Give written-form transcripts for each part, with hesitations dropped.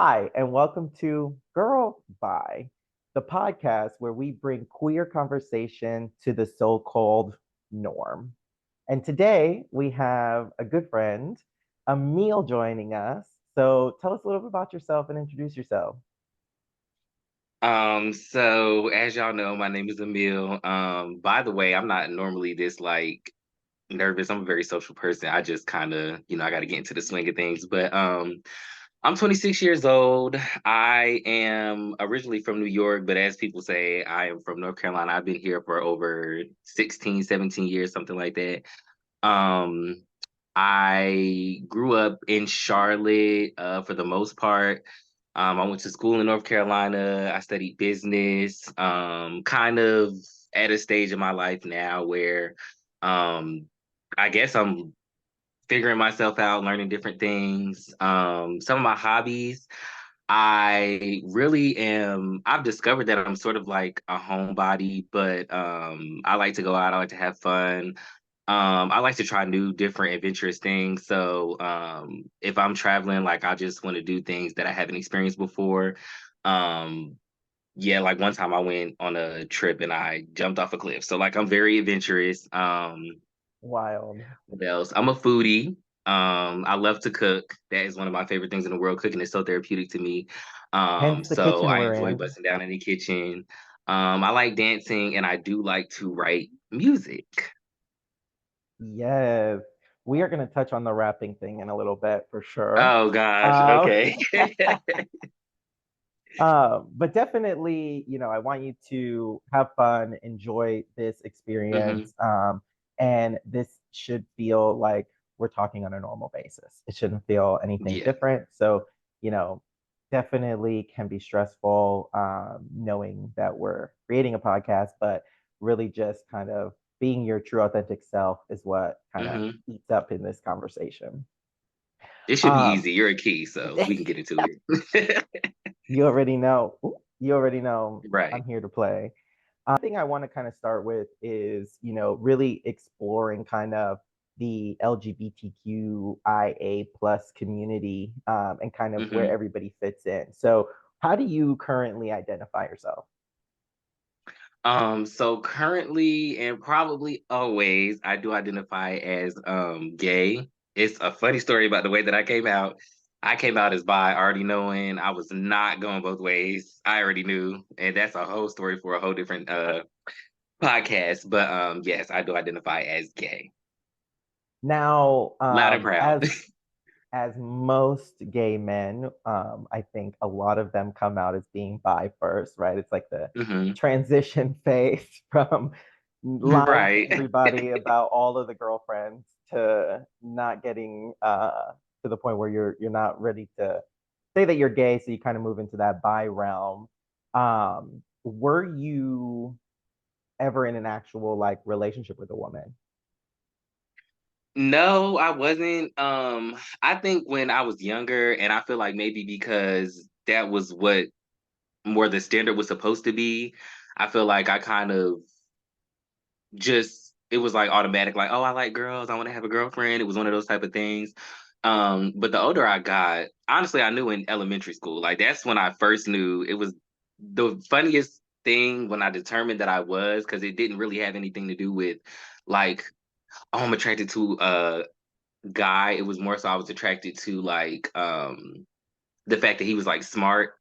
Hi, and welcome to Girl Bye, the podcast where we bring queer conversation to the so-called norm. And today we have a good friend, Amil, joining us. So tell us a little bit about yourself and introduce yourself. So as y'all know, my name is Amil. By the way, I'm not normally this like nervous. I'm a very social person. I just kind of, I got to get into the swing of things. But I'm 26 years old. I am originally from New York, but as people say, I am from North Carolina. I've been here for over 16, 17 years, something like that. Um, I grew up in Charlotte, for the most part. I went to school in North Carolina. I studied business. Kind of at a stage in my life now where, um, I guess I'm figuring myself out, learning different things. Some of my hobbies, I've discovered that I'm sort of like a homebody, but I like to go out, I like to have fun. I like to try new, different, adventurous things. So if I'm traveling, like I just want to do things that I haven't experienced before. Um, yeah, like one time I went on a trip and I jumped off a cliff. So like I'm very adventurous. Wild. What else? I'm a foodie. I love to cook. That is one of my favorite things in the world. Cooking is so therapeutic to me. Hence the So kitchen I we're enjoy in. busting down in the kitchen. I like dancing and I do like to write music. Yes. We are going to touch on the rapping thing in a little bit for sure. Oh gosh, Um, okay. but definitely, I want you to have fun, enjoy this hmm experience. And this should feel like we're talking on a normal basis. It shouldn't feel anything Yeah. different. So, you know, definitely can be stressful knowing that we're creating a podcast, but really just kind of being your true authentic self is what kind of hmm eats up in this conversation. It should be Um, easy. You're a key, so we can get into it. You already know. You already know Right. I'm here to play. Thing I want to kind of start with is, really exploring kind of the LGBTQIA plus community and kind of where hmm everybody fits in. So, how do you currently identify yourself? So currently and probably always, I do identify as gay. It's a funny story about the way that I came out. I came out as bi, already knowing I was not going both ways. I already knew, and that's a whole story for a whole different podcast. But yes, I do identify as gay. Now, Loud and proud. as most gay men, I think a lot of them come out as being bi first, right? It's like the hmm transition phase from lying to Right. everybody about all of the girlfriends to not getting to the point where you're not ready to say that you're gay, so you kind of move into that bi realm. Were you ever in an actual like relationship with a woman? No, I wasn't. I think when I was younger, and I feel like maybe because that was what more the standard was supposed to be. I feel like I kind of just it was like automatic, like, oh, I like girls, I want to have a girlfriend. It was one of those type of things. But the older I got, honestly, I knew in elementary school. Like that's when I first knew it was the funniest thing when I determined that I was, because it didn't really have anything to do with like, oh, I'm attracted to a guy. It was more so I was attracted to like the fact that he was like smart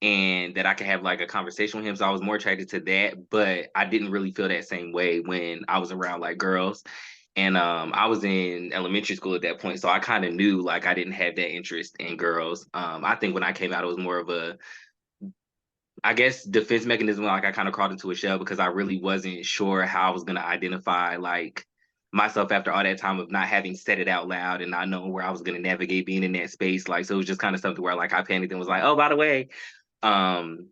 and that I could have like a conversation with him. So I was more attracted to that, but I didn't really feel that same way when I was around like girls. And I was in elementary school at that point, so I kind of knew like I didn't have that interest in girls. I think when I came out, it was more of a, I guess, defense mechanism. Like I kind of crawled into a shell because I really wasn't sure how I was gonna identify like myself after all that time of not having said it out loud and not knowing where I was gonna navigate being in that space. Like so, it was just kind of something where like I panicked and was like, oh, by the way, um,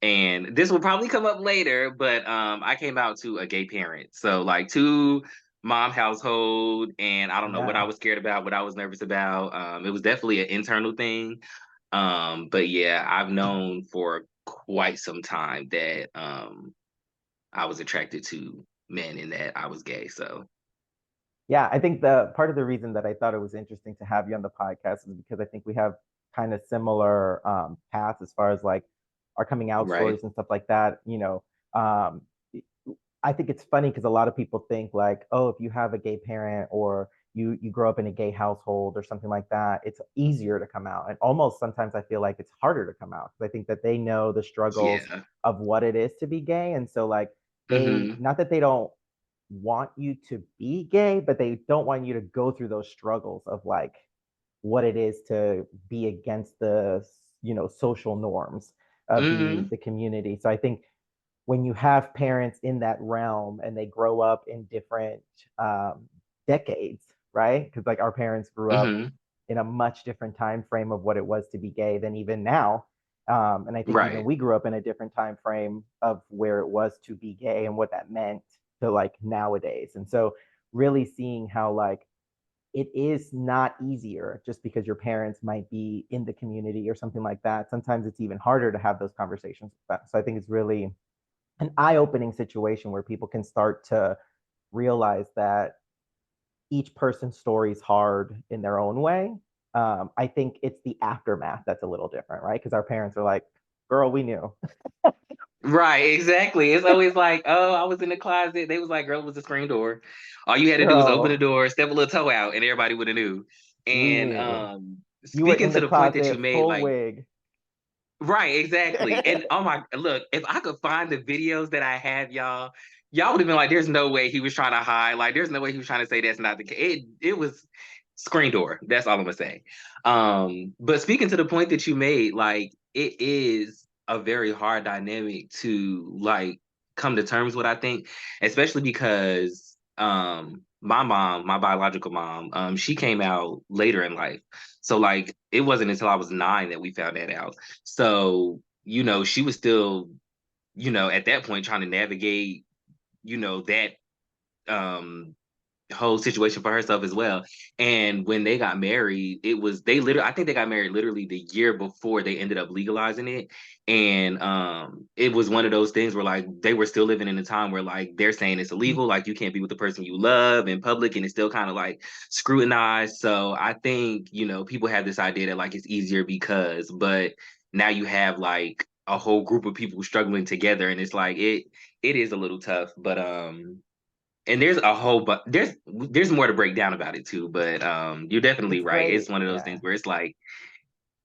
and this will probably come up later, but I came out to a gay parent. So like two mom household, and I don't know what I Yeah. was scared about, what I was nervous about. It was definitely an internal thing. But yeah, I've known for quite some time that I was attracted to men and that I was gay. So Yeah, I think the part of the reason that I thought it was interesting to have you on the podcast is because I think we have kind of similar paths as far as like our coming out Right. stories and stuff like that. Um, I think it's funny because a lot of people think like, oh, if you have a gay parent or you grow up in a gay household or something like that, it's easier to come out. And almost sometimes I feel like it's harder to come out because I think that they know the struggles Yeah. of what it is to be gay. And so like they Mm-hmm. not that they don't want you to be gay, but they don't want you to go through those struggles of like what it is to be against the social norms of the Mm-hmm. the community. So I think when you have parents in that realm and they grow up in different decades, right? Because like our parents grew up Mm-hmm. in a much different time frame of what it was to be gay than even now. And I think even Right. we grew up in a different time frame of where it was to be gay and what that meant to like nowadays. And so really seeing how like it is not easier just because your parents might be in the community or something like that. Sometimes it's even harder to have those conversations with them. So I think it's really an eye-opening situation where people can start to realize that each person's story is hard in their own way. I think it's the aftermath that's a little different, right? Because our parents are like, "Girl, we knew, Right, exactly. It's always like, oh, I was in the closet. They was like, girl, it was a screen door. All you had to do was open the girl, door, step a little toe out, and everybody would have knew. we And knew." You were speaking in to the the point that you closet, made, full like, wig. right, exactly. And oh my, look, if I could find the videos that I have, y'all would have been like, there's no way he was trying to hide. Like, there's no way he was trying to say that's not the case. It was screen door. That's all I'm gonna say. But speaking to the point that you made, like, it is a very hard dynamic to like come to terms with, I think, especially because my mom, my biological mom, she came out later in life. So like it wasn't until I was 9 that we found that out. So, she was still, at that point trying to navigate, that um whole situation for herself as well. And when they got married, they literally, I think they got married literally the year before they ended up legalizing it. And it was one of those things where like they were still living in a time where like they're saying it's illegal, like you can't be with the person you love in public, and it's still kind of like scrutinized. So I think, people have this idea that like it's easier because, but now you have like a whole group of people struggling together, and it's like it is a little tough. But and there's a whole but there's more to break down about it too, but you're definitely It's right. It's great, one of those things yeah. where it's like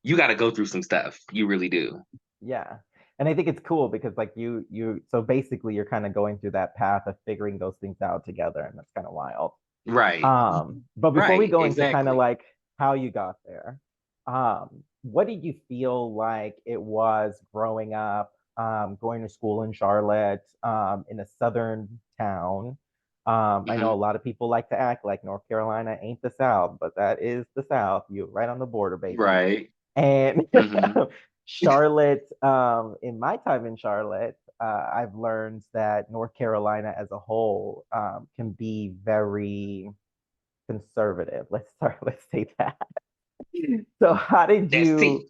you got to go through some stuff. You really do. Yeah. And I think it's cool because like so basically you're kind of going through that path of figuring those things out together, and that's kind of wild. Right. But before we Right, go into kind of exactly. like how you got there, what did you feel like it was growing up, going to school in Charlotte, in a southern town? I know a Hmm. lot of people like to act like North Carolina ain't the South, but that is the South. You're right on the border, baby. Right. And Hmm. Charlotte, in my time in Charlotte, I've learned that North Carolina as a whole can be very conservative. Let's say that. So how did That's you T.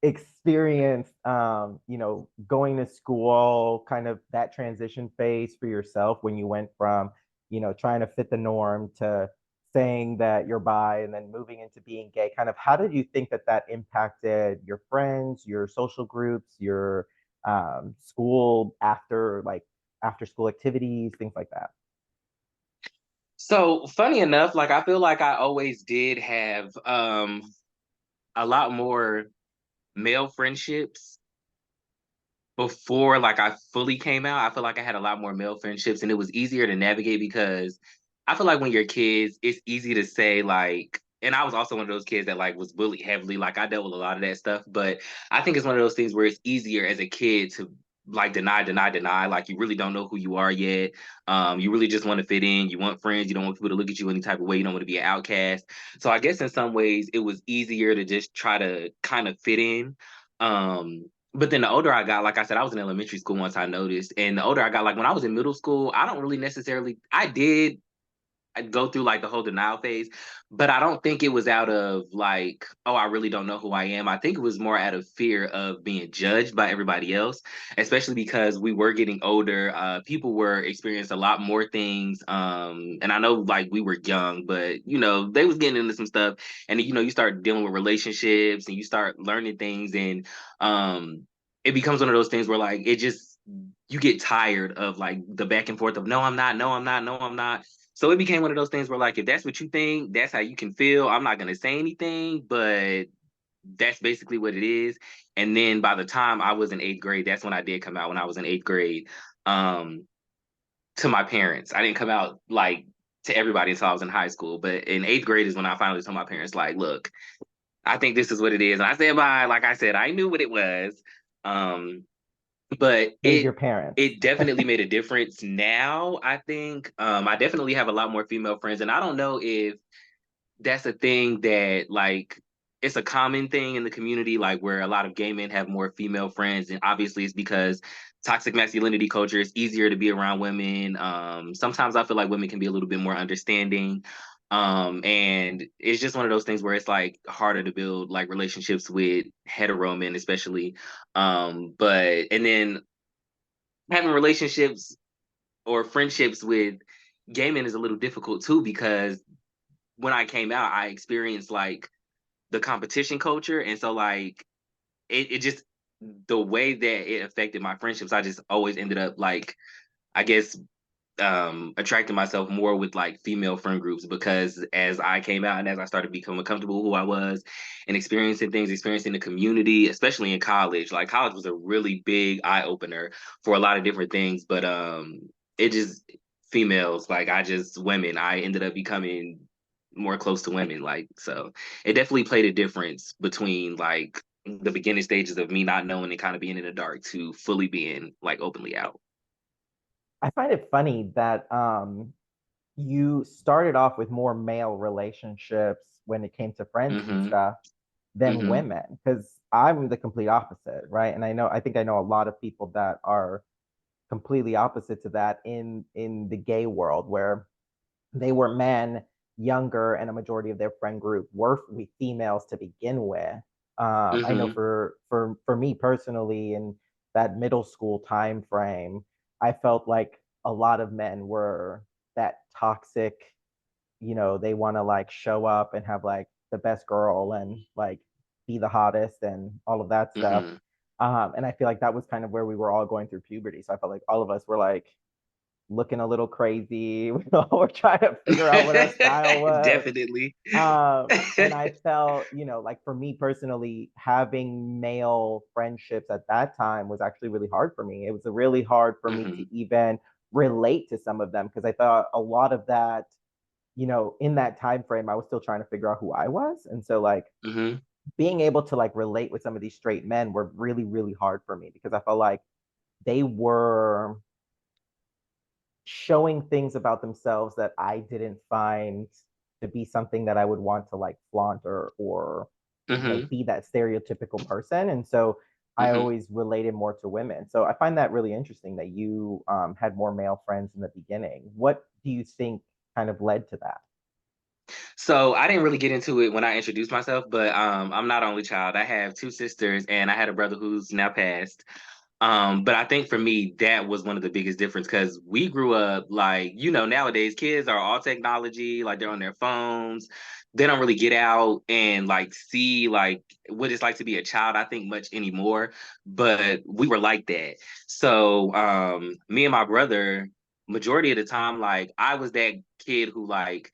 experience going to school, kind of that transition phase for yourself when you went from trying to fit the norm to saying that you're bi and then moving into being gay? Kind of how did you think that that impacted your friends, your social groups, your school, after school activities, things like that? So funny enough, like I feel like I always did have a lot more male friendships before like I fully came out. I feel like I had a lot more male friendships, and it was easier to navigate because I feel like when you're kids, it's easy to say like, and I was also one of those kids that like was bullied heavily. Like I dealt with a lot of that stuff, but I think it's one of those things where it's easier as a kid to like deny. Like you really don't know who you are yet. You really just want to fit in. You want friends. You don't want people to look at you any type of way. You don't want to be an outcast. So I guess in some ways it was easier to just try to kind of fit in. But then the older I got, like I said, I was in elementary school once I noticed. And the older I got, like when I was in middle school, I don't really necessarily, I did go through like the whole denial phase, but I don't think it was out of like, oh, I really don't know who I am. I think it was more out of fear of being judged by everybody else, especially because we were getting older. People were experiencing a lot more things. And I know like we were young, but they was getting into some stuff, and you start dealing with relationships and you start learning things, and it becomes one of those things where like it just you get tired of like the back and forth of no, I'm not, no, I'm not, no, I'm not. So it became one of those things where like if that's what you think, that's how you can feel. I'm not gonna say anything, but that's basically what it is. And then by the time I was in eighth grade, that's when I did come out when I was in eighth grade. Um, to my parents. I didn't come out like to everybody until I was in high school. But in eighth grade is when I finally told my parents, like, look, I think this is what it is. And I said bye, like I said, I knew what it was. Um, but Made it your parents. it definitely made a difference now, I think. I definitely have a lot more female friends, and I don't know if that's a thing that like it's a common thing in the community, like where a lot of gay men have more female friends, and obviously it's because toxic masculinity culture is easier to be around women. Sometimes I feel like women can be a little bit more understanding. And it's just one of those things where it's like harder to build like relationships with hetero men, especially. But and then having relationships or friendships with gay men is a little difficult too, because when I came out, I experienced like the competition culture. And so like it just the way that it affected my friendships, I just always ended up like, I guess, attracting myself more with like female friend groups, because as I came out and as I started becoming comfortable who I was and experiencing things, experiencing the community, especially in college. Like college was a really big eye opener for a lot of different things, but it just females, like I just women, I ended up becoming more close to women. Like so it definitely played a difference between like the beginning stages of me not knowing and kind of being in the dark to fully being like openly out. I find it funny that you started off with more male relationships when it came to friends and Mm-hmm. stuff than Mm-hmm. women, because I'm the complete opposite, right? And I think I know a lot of people that are completely opposite to that in the gay world, where they were men, younger, and a majority of their friend group were females to begin with. I know Mm-hmm. for me personally, in that middle school time frame, I felt like a lot of men were that toxic. They want to like show up and have like the best girl and like be the hottest and all of that stuff. Mm-hmm. And I feel like that was kind of where we were all going through puberty. So I felt like all of us were like looking a little crazy. We all were trying to figure out what our style was. Definitely. And I felt, like for me personally, having male friendships at that time was actually really hard for me. It was really hard for me Mm-hmm. to even relate to some of them, because I thought a lot of that, in that time frame, I was still trying to figure out who I was. And so like Mm-hmm. being able to like relate with some of these straight men were really, really hard for me, because I felt like they were showing things about themselves that I didn't find to be something that I would want to like flaunt or Mm-hmm. be that stereotypical person. And so I Mm-hmm. always related more to women. So I find that really interesting that you had more male friends in the beginning. What do you think kind of led to that? So I didn't really get into it when I introduced myself, but I'm not only child. I have two sisters and I had a brother who's now passed. But I think for me, that was one of the biggest difference, because we grew up like, nowadays kids are all technology, like they're on their phones. They don't really get out and like see like what it's like to be a child, I think, much anymore. But we were like that. So me and my brother, majority of the time, like I was that kid who like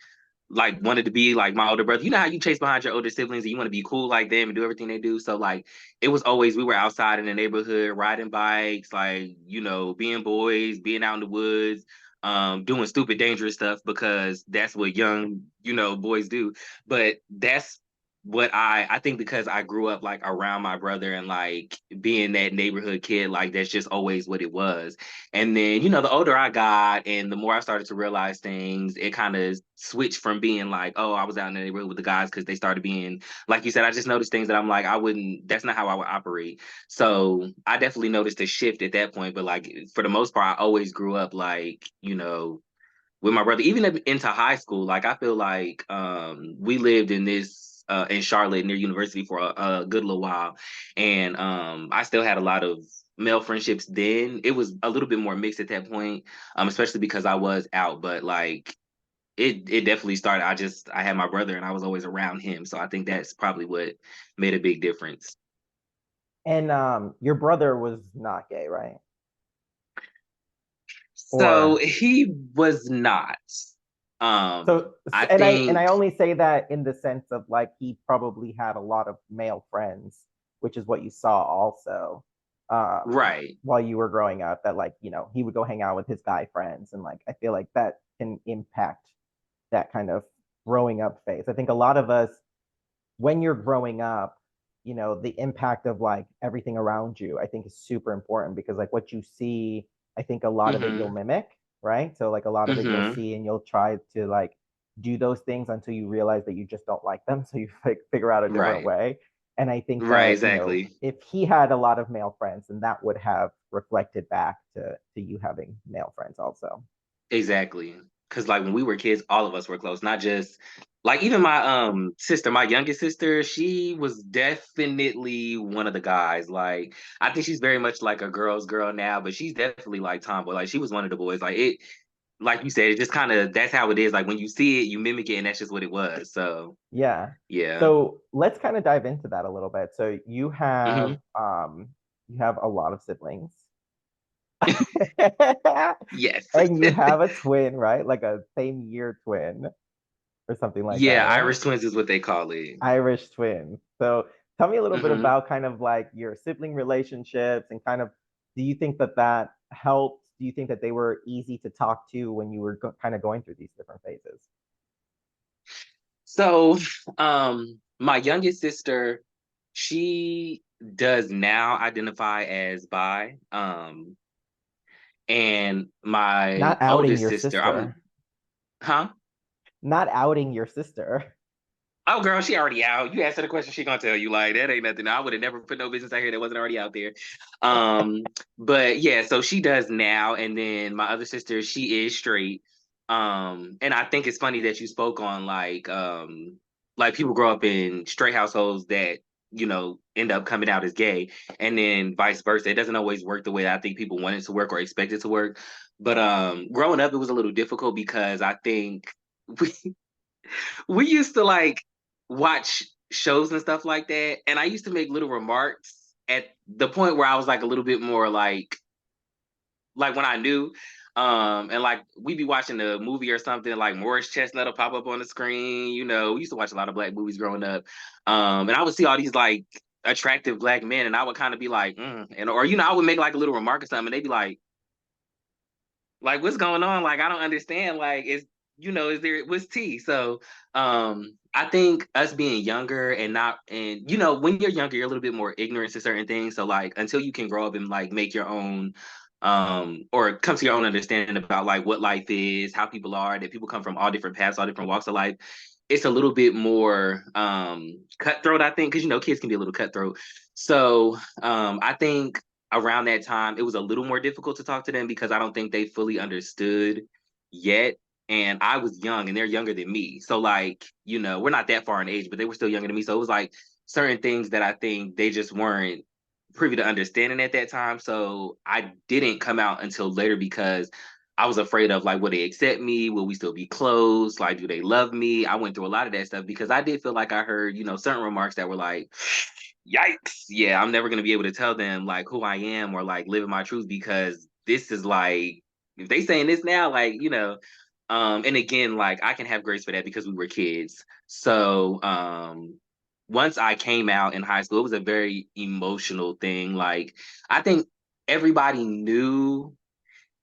wanted to be like my older brother. You know how you chase behind your older siblings and you want to be cool like them and do everything they do. So like it was always we were outside in the neighborhood riding bikes, like being boys, being out in the woods, doing stupid dangerous stuff, because that's what young boys do. But that's what I think, because I grew up like around my brother and like being that neighborhood kid, like that's just always what it was. And then the older I got and the more I started to realize things, it kind of switched from being like, oh, I was out in the neighborhood with the guys, because they started being, like you said, I just noticed things that I'm like, I wouldn't, that's not how I would operate. So I definitely noticed a shift at that point. But like for the most part, I always grew up like, with my brother, even into high school. Like I feel like we lived in this in Charlotte near university for a good little while, and I still had a lot of male friendships then. It was a little bit more mixed at that point, especially because I was out, but like it definitely started. I had my brother and I was always around him, so I think that's probably what made a big difference. And your brother was not gay, right? So Or he was not. I and I think only say that in the sense of like he probably had a lot of male friends, which is what you saw also right. while you were growing up, that like, you know, he would go hang out with his guy friends, and like I feel like that can impact that kind of growing up phase. I think a lot of us, when you're growing up, you know, the impact of like everything around you, I think is super important, because like what you see, I think a lot of it you'll Mm-hmm. mimic, right? So like a lot of it you'll Mm-hmm. see and you'll try to like do those things until you realize that you just don't like them. So you like figure out a different Right. way. And I think Right, that, you know, exactly. if he had a lot of male friends, then that would have reflected back to you having male friends also. Exactly. Cause like when we were kids, all of us were close, not just like even my sister, my youngest sister, she was definitely one of the guys. Like I think she's very much like a girl's girl now, but she's definitely like tomboy. Like she was one of the boys. Like it like you said, it just kind of that's how it is. Like when you see it, you mimic it, and that's just what it was. So Yeah. yeah. So let's kind of dive into that a little bit. So Hmm. you have a lot of siblings. Yes. And you have a twin, right? Like a same year twin or something like that, Yeah, right? Irish twins is what they call it. Irish twins. So tell me a little bit Hmm. about kind of like your sibling relationships, and kind of, do you think that that helped? Do you think that they were easy to talk to when you were kind of going through these different phases? So, my youngest sister, she does now identify as bi. And my Not outing oldest your sister, sister. huh? Not outing your sister. Oh, girl, she already out. You asked her the question, she gonna tell you. Like that ain't nothing. I would have never put no business out here that wasn't already out there. But yeah, so she does now, and then my other sister, she is straight. And I think it's funny that you spoke on like people grow up in straight households that end up coming out as gay, and then vice versa. It doesn't always work the way I think people want it to work or expect it to work. But growing up, it was a little difficult because I think we we used to like watch shows and stuff like that, and I used to make little remarks at the point where I was like a little bit more like when I knew. And like we'd be watching a movie or something, like Morris Chestnut will pop up on the screen. We used to watch a lot of black movies growing up. And I would see all these like attractive black men, and I would kind of be like, and or I would make like a little remark or something, and they'd be like what's going on? Like I don't understand. Like is there what's tea? So I think us being younger and not and when you're younger, you're a little bit more ignorant to certain things. So like until you can grow up and like make your own or come to your own understanding about like what life is, how people are, that people come from all different paths, all different walks of life. It's a little bit more cutthroat, I think, because kids can be a little cutthroat. So I think around that time, it was a little more difficult to talk to them because I don't think they fully understood yet. And I was young and they're younger than me. So, like, we're not that far in age, but they were still younger than me. So it was like certain things that I think they just weren't privy to understanding at that time. So I didn't come out until later because I was afraid of like, will they accept me? Will we still be close? Like, do they love me? I went through a lot of that stuff because I did feel like I heard, certain remarks that were like, yikes, yeah, I'm never gonna be able to tell them like who I am or like live in my truth because this is like if they saying this now, like, and again, like I can have grace for that because we were kids. So once I came out in high school, it was a very emotional thing. Like I think everybody knew.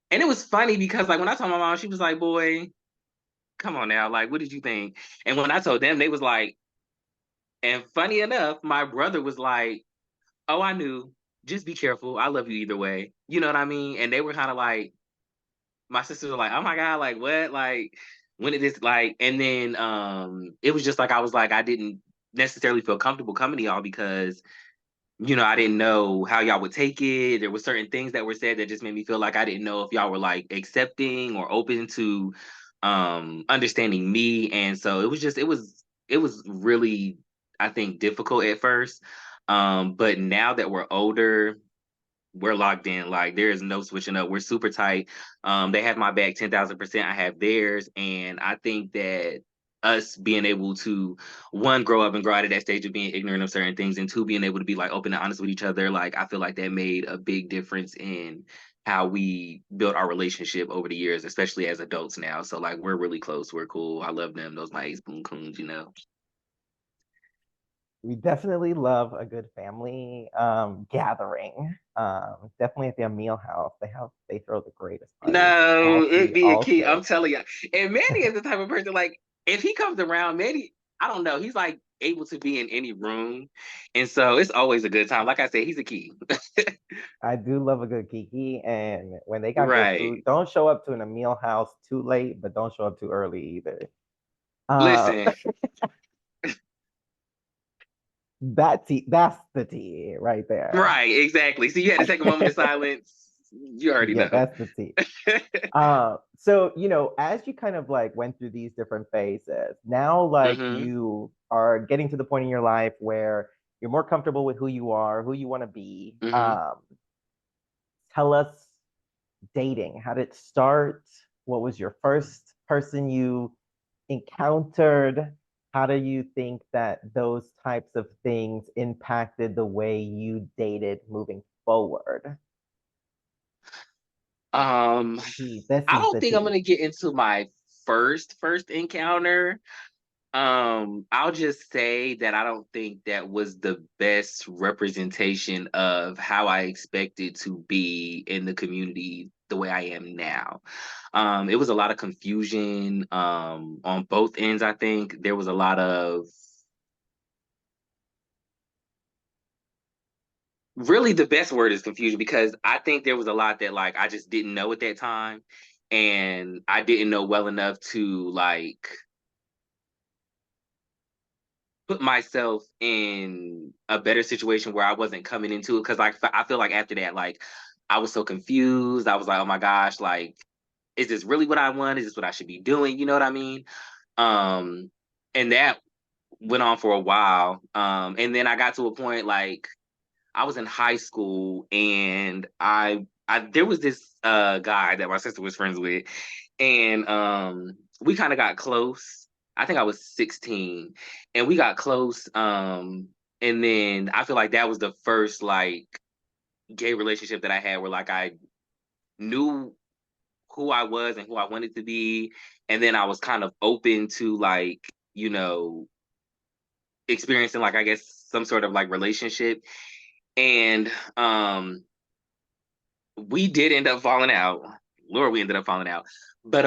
And it was funny because like when I told my mom, she was like, boy, come on now, like what did you think? And when I told them, they was like, and funny enough, my brother was like, oh, I knew. Just be careful. I love you either way. You know what I mean? And they were kind of like, my sisters were like, oh my God, like what? Like, when did this like? And then it was just like I was like, I didn't necessarily feel comfortable coming to y'all because, I didn't know how y'all would take it. There were certain things that were said that just made me feel like I didn't know if y'all were like accepting or open to understanding me. And so it was really, I think, difficult at first. But now that we're older, we're locked in. Like there is no switching up. We're super tight. They have my back 10,000%. I have theirs, and I think that us being able to one grow up and grow out of that stage of being ignorant of certain things, and two being able to be like open and honest with each other. Like I feel like that made a big difference in how we built our relationship over the years, especially as adults now. So like we're really close. We're cool. I love them. Those my ace boon coons, you know. We definitely love a good family gathering. Definitely at the Amil house, they throw the greatest parties. No, All it'd tea, be a all key. I'm shade. telling you. And Manny is the type of person like if he comes around, Manny, I don't know, he's like able to be in any room, and so it's always a good time. Like I said, he's a key. I do love a good kiki, and when they got good food, Right. don't show up to an Amil house too late, but don't show up too early either. Uh, Listen. that's the tea right there. Right. Exactly. So you had to take a moment of silence. You already Yeah, know. that's the tea. So as you kind of like went through these different phases, now like hmm you are getting to the point in your life where you're more comfortable with who you are, who you want to be. hmm Tell us dating. How did it start? What was your first person you encountered? How do you think that those types of things impacted the way you dated moving forward? Um, This I is don't the think I'm tea. gonna get into my first encounter. I'll just say that I don't think that was the best representation of how I expected to be in the community the way I am now. It was a lot of confusion on both ends. I think there was a lot of really the best word is confusion because I think there was a lot that like I just didn't know at that time, and I didn't know well enough to like put myself in a better situation where I wasn't coming into it because like I feel like after that like I was so confused. I was like, oh my gosh, like is this really what I want? Is this what I should be doing? You know what I mean? Um, and that went on for a while. And then I got to a point like I was in high school and I there was this guy that my sister was friends with, and we kind of got close. I think I was 16 and we got close. And then I feel like that was the first like gay relationship that I had where like I knew who I was and who I wanted to be. And then I was kind of open to like, experiencing like I guess some sort of like relationship. And we did end up falling out. Lord, we ended up falling out. But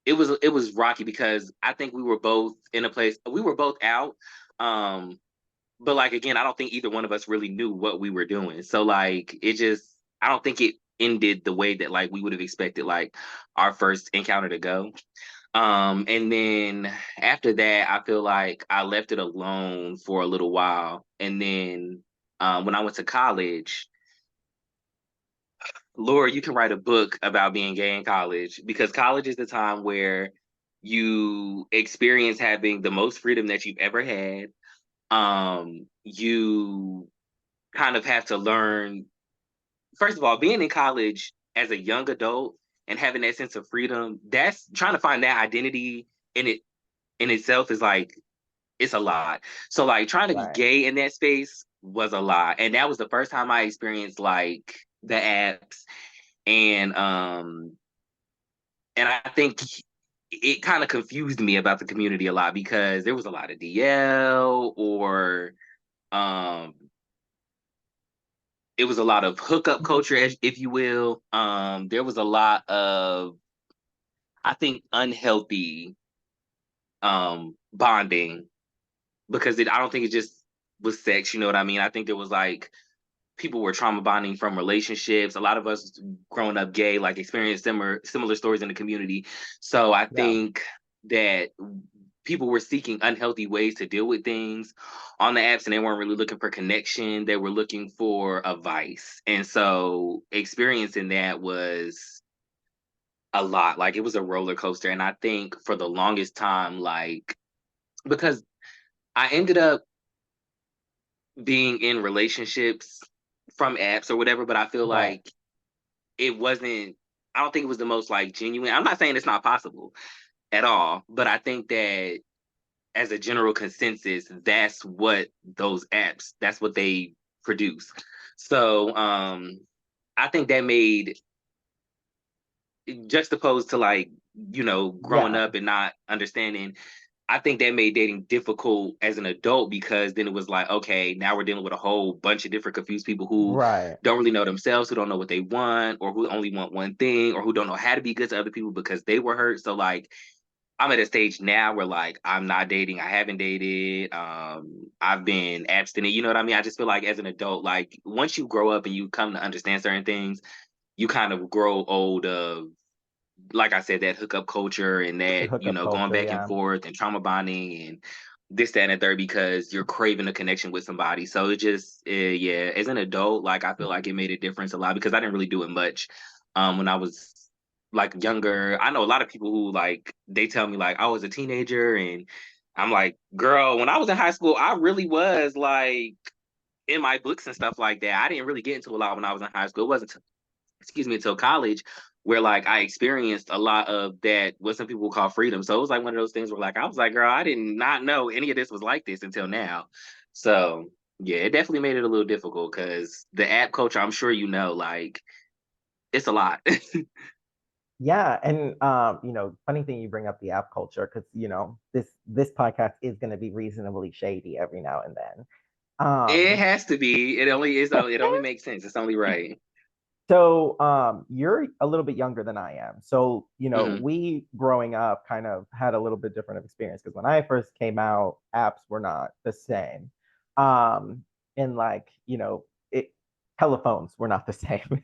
it was rocky because I think we were both in a place we were both out. Um, but like again, I don't think either one of us really knew what we were doing. So like it just I don't think it ended the way that like we would have expected like our first encounter to go. And then after that, I feel like I left it alone for a little while. And then when I went to college, Laura, you can write a book about being gay in college because college is the time where you experience having the most freedom that you've ever had. You kind of have to learn, first of all, being in college as a young adult and having that sense of freedom, that's trying to find that identity in it in itself is like it's a lot. So like trying to be Right. gay in that space was a lot. And that was the first time I experienced like the apps and I think it kind of confused me about the community a lot because there was a lot of DL or um it was a lot of hookup culture, if you will. There was a lot of, I think, unhealthy bonding because I don't think it just was sex. You know what I mean? I think there was like people were trauma bonding from relationships. A lot of us growing up gay, like experienced similar stories in the community. So I Yeah. think that people were seeking unhealthy ways to deal with things on the apps and they weren't really looking for connection. They were looking for a vice. And so experiencing that was a lot. Like it was a roller coaster. And I think for the longest time, like because I ended up being in relationships from apps or whatever, but I feel Right. like it wasn't I don't think it was the most like genuine. I'm not saying it's not possible at all, but I think that as a general consensus, that's what those apps, that's what they produce. So I think that made juxtaposed to like, growing Yeah. up and not understanding, I think that made dating difficult as an adult because then it was like, okay, now we're dealing with a whole bunch of different confused people who Right. don't really know themselves, who don't know what they want, or who only want one thing, or who don't know how to be good to other people because they were hurt. So like I'm at a stage now where like I'm not dating, I haven't dated, I've been abstinent, you know what I mean? I just feel like as an adult, like once you grow up and you come to understand certain things, you kind of grow old of like I said, that hookup culture and The that, hookup going culture, back and yeah. forth and trauma bonding and this, that, and the third because you're craving a connection with somebody. So it just, yeah, as an adult, like I feel like it made a difference a lot because I didn't really do it much when I was like younger. I know a lot of people who like, they tell me like I was a teenager and I'm like, girl, when I was in high school, I really was like in my books and stuff like that. I didn't really get into a lot when I was in high school. It wasn't until college where like I experienced a lot of that what some people call freedom. So it was like one of those things where like I was like, girl, I did not know any of this was like this until now. So yeah, it definitely made it a little difficult because the app culture, I'm sure like it's a lot. Yeah, and funny thing you bring up the app culture because this podcast is going to be reasonably shady every now and then. It Um, has to be. It only is. It only makes sense. It's only right. so you're a little bit younger than I am. So, Hmm. we growing up kind of had a little bit different of experience because when I first came out, apps were not the same. And like, telephones were not the same.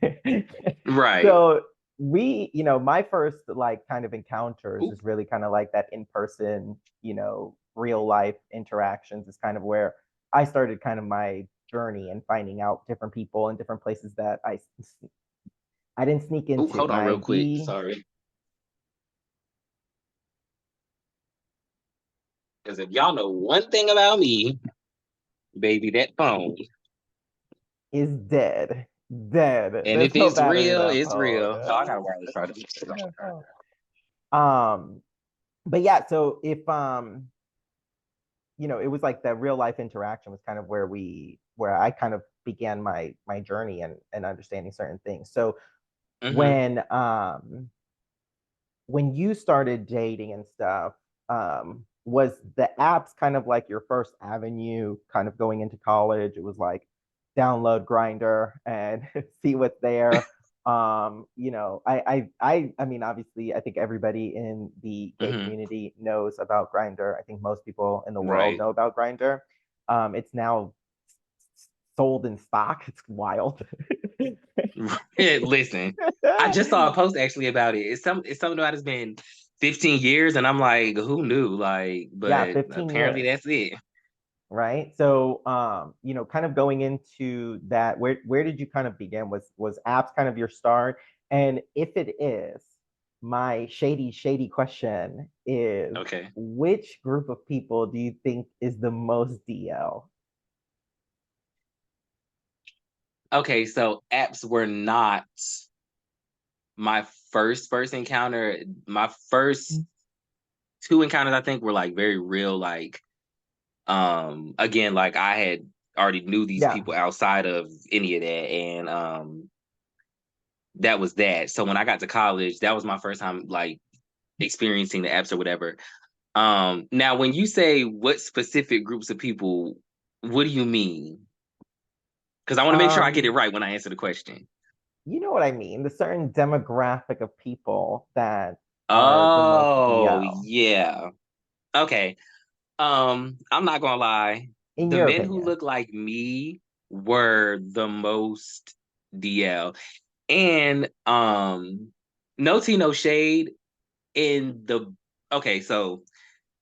Right. So my first like kind of encounters Oop. is really kind of like that in person, real life interactions is kind of where I started kind of my journey and finding out different people and different places that I didn't sneak Oop, into. hold on My real quick. ID Sorry. Because if y'all know one thing about me, baby, that phone. is dead. Dead. And There's if no it's battery in real, that it's phone. real. Oh, I got a wireless charger. Um, but yeah, so if it was like that real life interaction was kind of where I kind of began my journey and understanding certain things. So Hmm. when when you started dating and stuff, was the apps kind of like your first avenue kind of going into college? It was like download Grinder and see what's there. I mean, obviously, I think everybody in the gay Hmm. community knows about Grinder. I think most people in the world Right. know about Grinder. It's now sold in stock. It's wild. Listen, I just saw a post actually about it. It's something about it's been 15 years, and I'm like, who knew? Like, Yeah, but 15 apparently years. that's it. Right? So, kind of going into that, where did you kind of begin? Was apps kind of your start? And if it is, my shady question is, Okay. which group of people do you think is the most DL? Okay, so apps were not my first encounter. My first two encounters, I think, were like very real, like again, like I had already knew these Yeah. people outside of any of that, and that was that. So when I got to college, that was my first time like experiencing the apps or whatever. Now when you say what specific groups of people, what do you mean? Because I want to make sure I get it Um, right when I answer the question. you know what I mean? The certain demographic of people that are the most Oh DL, yeah. Okay. I'm not gonna lie. in The your men who opinion. look like me were the most DL. And no tea, no shade in the okay, so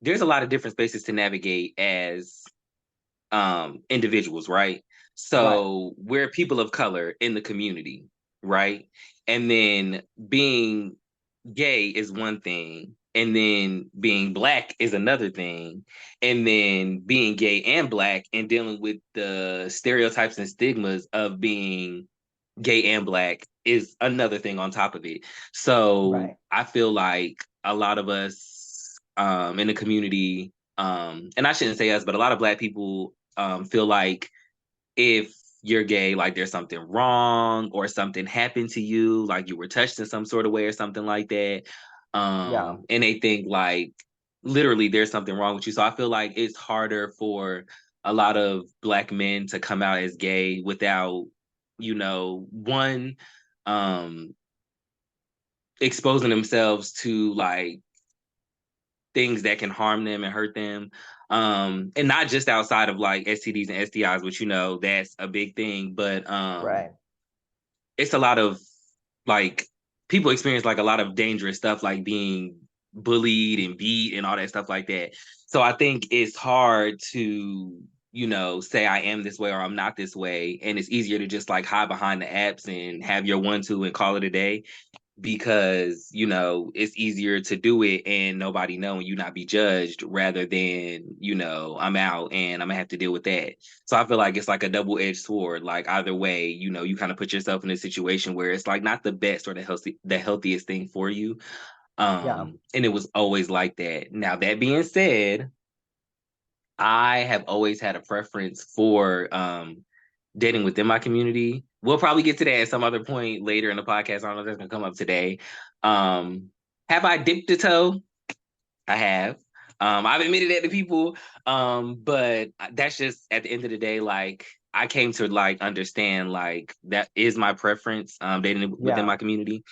there's a lot of different spaces to navigate as individuals, right? Right. So we're people of color in the community, right? And then being gay is one thing, and then being black is another thing, and then being gay and black and dealing with the stereotypes and stigmas of being gay and black is another thing on top of it. So Right. I feel like a lot of us in the community, and I shouldn't say us, but a lot of black people feel like if you're gay, like there's something wrong or something happened to you, like you were touched in some sort of way or something like that. Yeah. And they think like literally there's something wrong with you. So I feel like it's harder for a lot of black men to come out as gay without, one, um, exposing themselves to like things that can harm them and hurt them. And not just outside of like STDs and STIs, which that's a big thing, but Right. it's a lot of like people experience like a lot of dangerous stuff like being bullied and beat and all that stuff like that. So I think it's hard to, say I am this way or I'm not this way. And it's easier to just like hide behind the apps and have your 1-2 and call it a day because it's easier to do it and nobody know and you not be judged rather than I'm out and I'm gonna have to deal with that. So I feel like it's like a double-edged sword. Like either way, you kind of put yourself in a situation where it's like not the best or the healthiest thing for you. Yeah. And it was always like that. Now that being said, I have always had a preference for dating within my community. We'll probably get to that at some other point later in the podcast. I don't know if that's gonna come up today. Um, have I dipped a toe? I have. I've admitted that to people. But that's just at the end of the day, like I came to like understand like that is my preference, dating within Yeah. my community.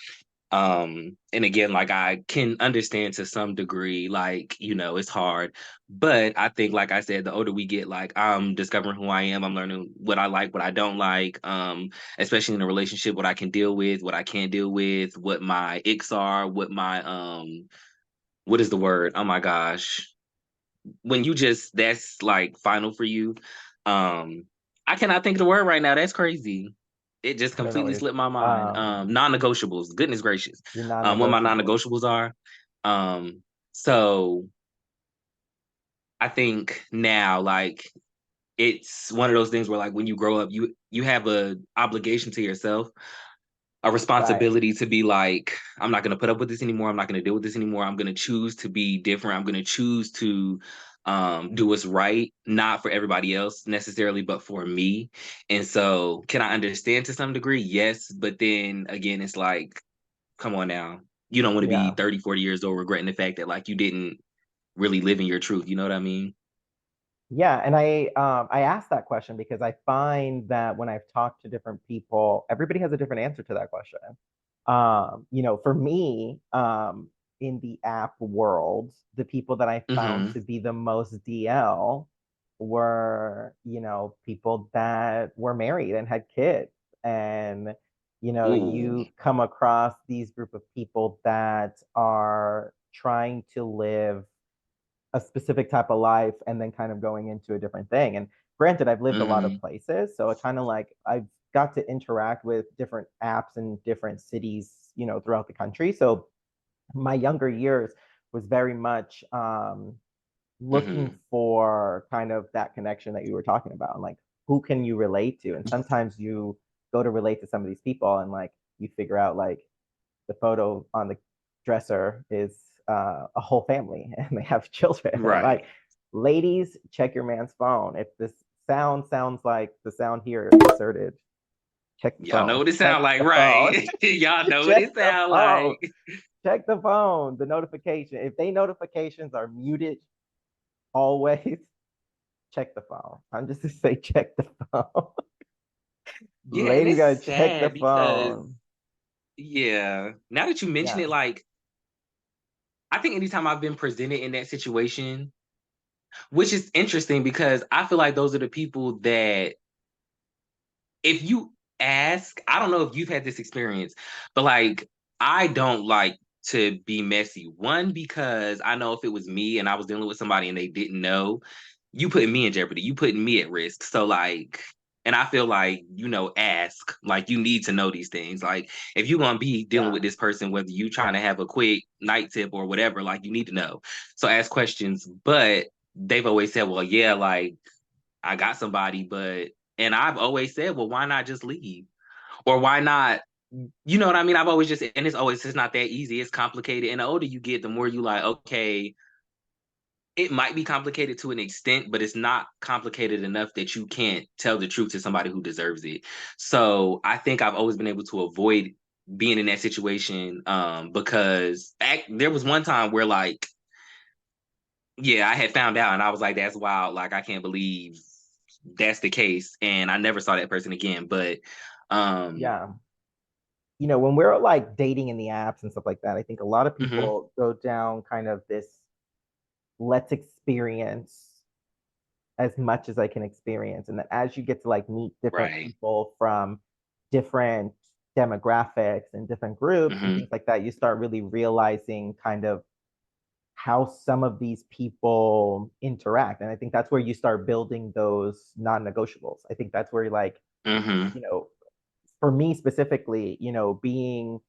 And again, like I can understand to some degree, like, it's hard. But I think, like I said, the older we get, like I'm discovering who I am. I'm learning what I like, what I don't like, especially in a relationship, what I can deal with, what I can't deal with, what my icks are, what my what is the word? Oh my gosh. When you just that's like final for you. Um, I cannot think of the word right now. That's crazy. It just I don't know what completely you're slipped my mind. um Non-negotiables. Goodness gracious. your What my non-negotiables. non-negotiables are. So I think now, like it's one of those things where, like, when you grow up, you have a obligation to yourself, a Right. responsibility to be like, I'm not going to put up with this anymore. I'm not going to deal with this anymore. I'm going to choose to be different. I'm going to choose to do what's right, not for everybody else necessarily, but for me. And so, can I understand to some degree? Yes. But then again, it's like, come on now. You don't want to be Yeah. 30, 40 years old regretting the fact that like you didn't really live in your truth. You know what I mean? Yeah, and I asked that question because I find that when I've talked to different people, everybody has a different answer to that question. For me, in the app world, the people that I found Mm-hmm. to be the most DL were, people that were married and had kids. And, Ooh. you come across these group of people that are trying to live a specific type of life and then kind of going into a different thing. And granted, I've lived a lot of Mm-hmm. places, so it kind of like I've got to interact with different apps in different cities, throughout the country. So my younger years was very much looking Mm-hmm. for kind of that connection that you were talking about, and like who can you relate to? And sometimes you go to relate to some of these people, and like you figure out like the photo on the dresser is a whole family and they have children. And I'm Right. like, ladies, check your man's phone. If this sound sounds like the sound here inserted, check the Y'all know phone. what it Check sound like, the phone. right? Y'all know what Check it the sound phone. like. Check the phone. The notification. If they notifications are muted always, check the phone. I'm just to say check the phone. Yeah, and Ladies it's gotta check the sad because phone. yeah, now that you mention Yeah. it, like I think anytime I've been presented in that situation, which is interesting because I feel like those are the people that if you ask, I don't know if you've had this experience, but like I don't like to be messy. One, because I know if it was me and I was dealing with somebody and they didn't know, you putting me in jeopardy. You putting me at risk. So like And I feel like, ask, like you need to know these things. Like if you're gonna be dealing Yeah. with this person, whether you trying to have a quick night tip or whatever, like you need to know. So ask questions. But they've always said, well, yeah, like I got somebody, but and I've always said, well, why not just leave? Or why not? You know what I mean? I've always just, and it's not that easy. It's complicated. And the older you get, the more you like, okay, it might be complicated to an extent, but it's not complicated enough that you can't tell the truth to somebody who deserves it. So I think I've always been able to avoid being in that situation, because there was one time where like, yeah, I had found out and I was like, that's wild. Like I can't believe that's the case. And I never saw that person again. But um Yeah. When we're like dating in the apps and stuff like that, I think a lot of mhm, people go down kind of this let's experience as much as I can experience. And then as you get to like meet different right. people from different demographics and different groups and Mhm, things like that, you start really realizing kind of how some of these people interact. And I think that's where you start building those non-negotiables. I think that's where like, mhm, you know, for me specifically, being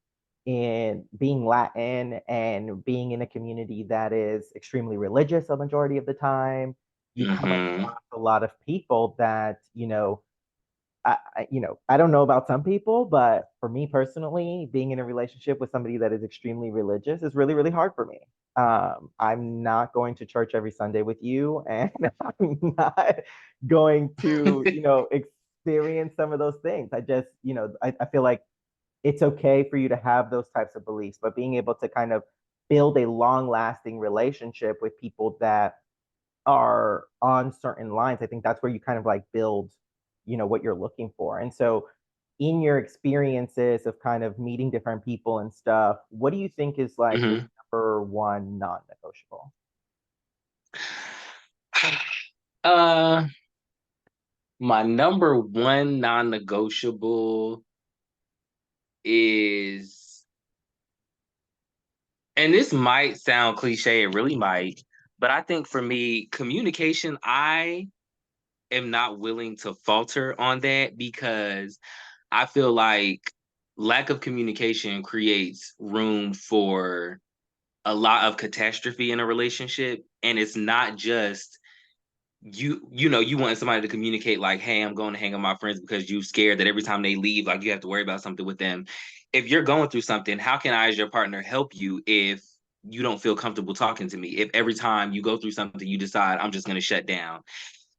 Latin and being in a community that is extremely religious a majority of the time, you come mhm, across a lot of people that, I don't know about some people, but for me personally, being in a relationship with somebody that is extremely religious is really, really hard for me. I'm not going to church every Sunday with you, and I'm not going to, experience some of those things. I just, I feel like it's okay for you to have those types of beliefs, but being able to kind of build a long lasting relationship with people that are on certain lines, I think that's where you kind of like build, what you're looking for. And so, in your experiences of kind of meeting different people and stuff, what do you think is like your mhm. number one non negotiable? Uh, my number one non-negotiable is, and this might sound cliche, it really might, but I think for me, communication, I am not willing to falter on that because I feel like lack of communication creates room for a lot of catastrophe in a relationship. And it's not just you want somebody to communicate like, hey, I'm going to hang with my friends because you're scared that every time they leave, like you have to worry about something with them. If you're going through something, how can I as your partner help you if you don't feel comfortable talking to me? If every time you go through something you decide I'm just going to shut down?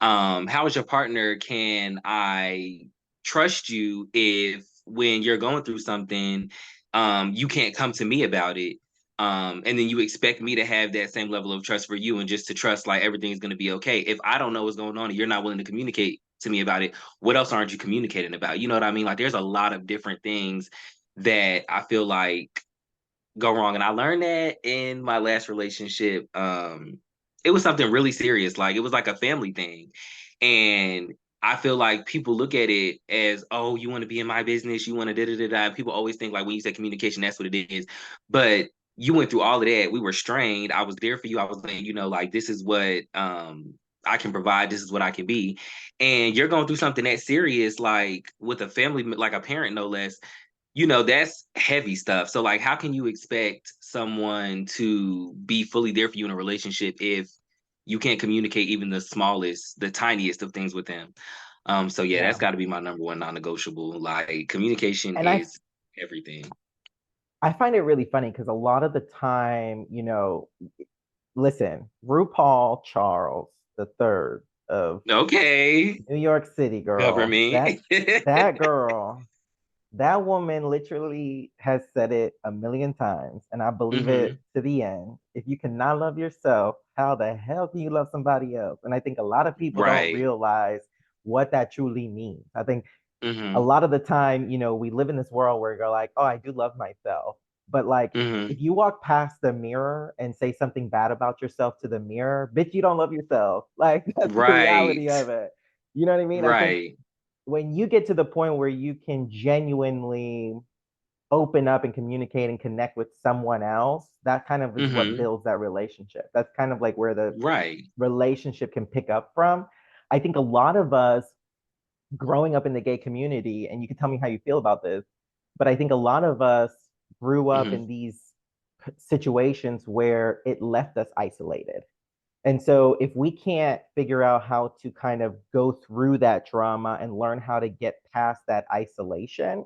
How as your partner can I trust you if when you're going through something, you can't come to me about it, and then you expect me to have that same level of trust for you and just to trust like everything's going to be okay? If I don't know what's going on and you're not willing to communicate to me about it, what else aren't you communicating about? You know what I mean? Like there's a lot of different things that I feel like go wrong. And I learned that in my last relationship. It was something really serious. Like it was like a family thing. And I feel like people look at it as, oh, you want to be in my business, you want to da da da da. People always think like when you say communication, that's what it is. But you went through all of that. We were strained. I was there for you. I was letting you know, like this is what I can provide. This is what I can be. And you're going through something that serious, like with a family, like a parent, no less. That's heavy stuff. So like how can you expect someone to be fully there for you in a relationship if you can't communicate even the smallest, the tiniest of things with them? So yeah, that's Yeah. got to be my number one non-negotiable. Like communication And is everything. I find it really funny because a lot of the time, listen, RuPaul Charles the third of Okay. New York City, Cover girl. me. That girl, that woman literally has said it a million times, and I believe it Hmm. to the end. If you cannot love yourself, how the hell can you love somebody else? And I think a lot of people don't Right. realize what that truly means. I think a Hmm. lot of the time, we live in this world where you're like, oh, I do love myself. But like, Hmm. if you walk past the mirror and say something bad about yourself to the mirror, bitch, you don't love yourself. Like, that's the reality Right. of it. You know what I mean? I think Right. when you get to the point where you can genuinely open up and communicate and connect with someone else, that kind of is what Hmm. builds that relationship. That's kind of like where the Right. relationship can pick up from. I think a lot of us growing up in the gay community, and you can tell me how you feel about this, but I think a lot of us grew up Hmm. in these situations where it left us isolated. And so if we can't figure out how to kind of go through that drama and learn how to get past that isolation,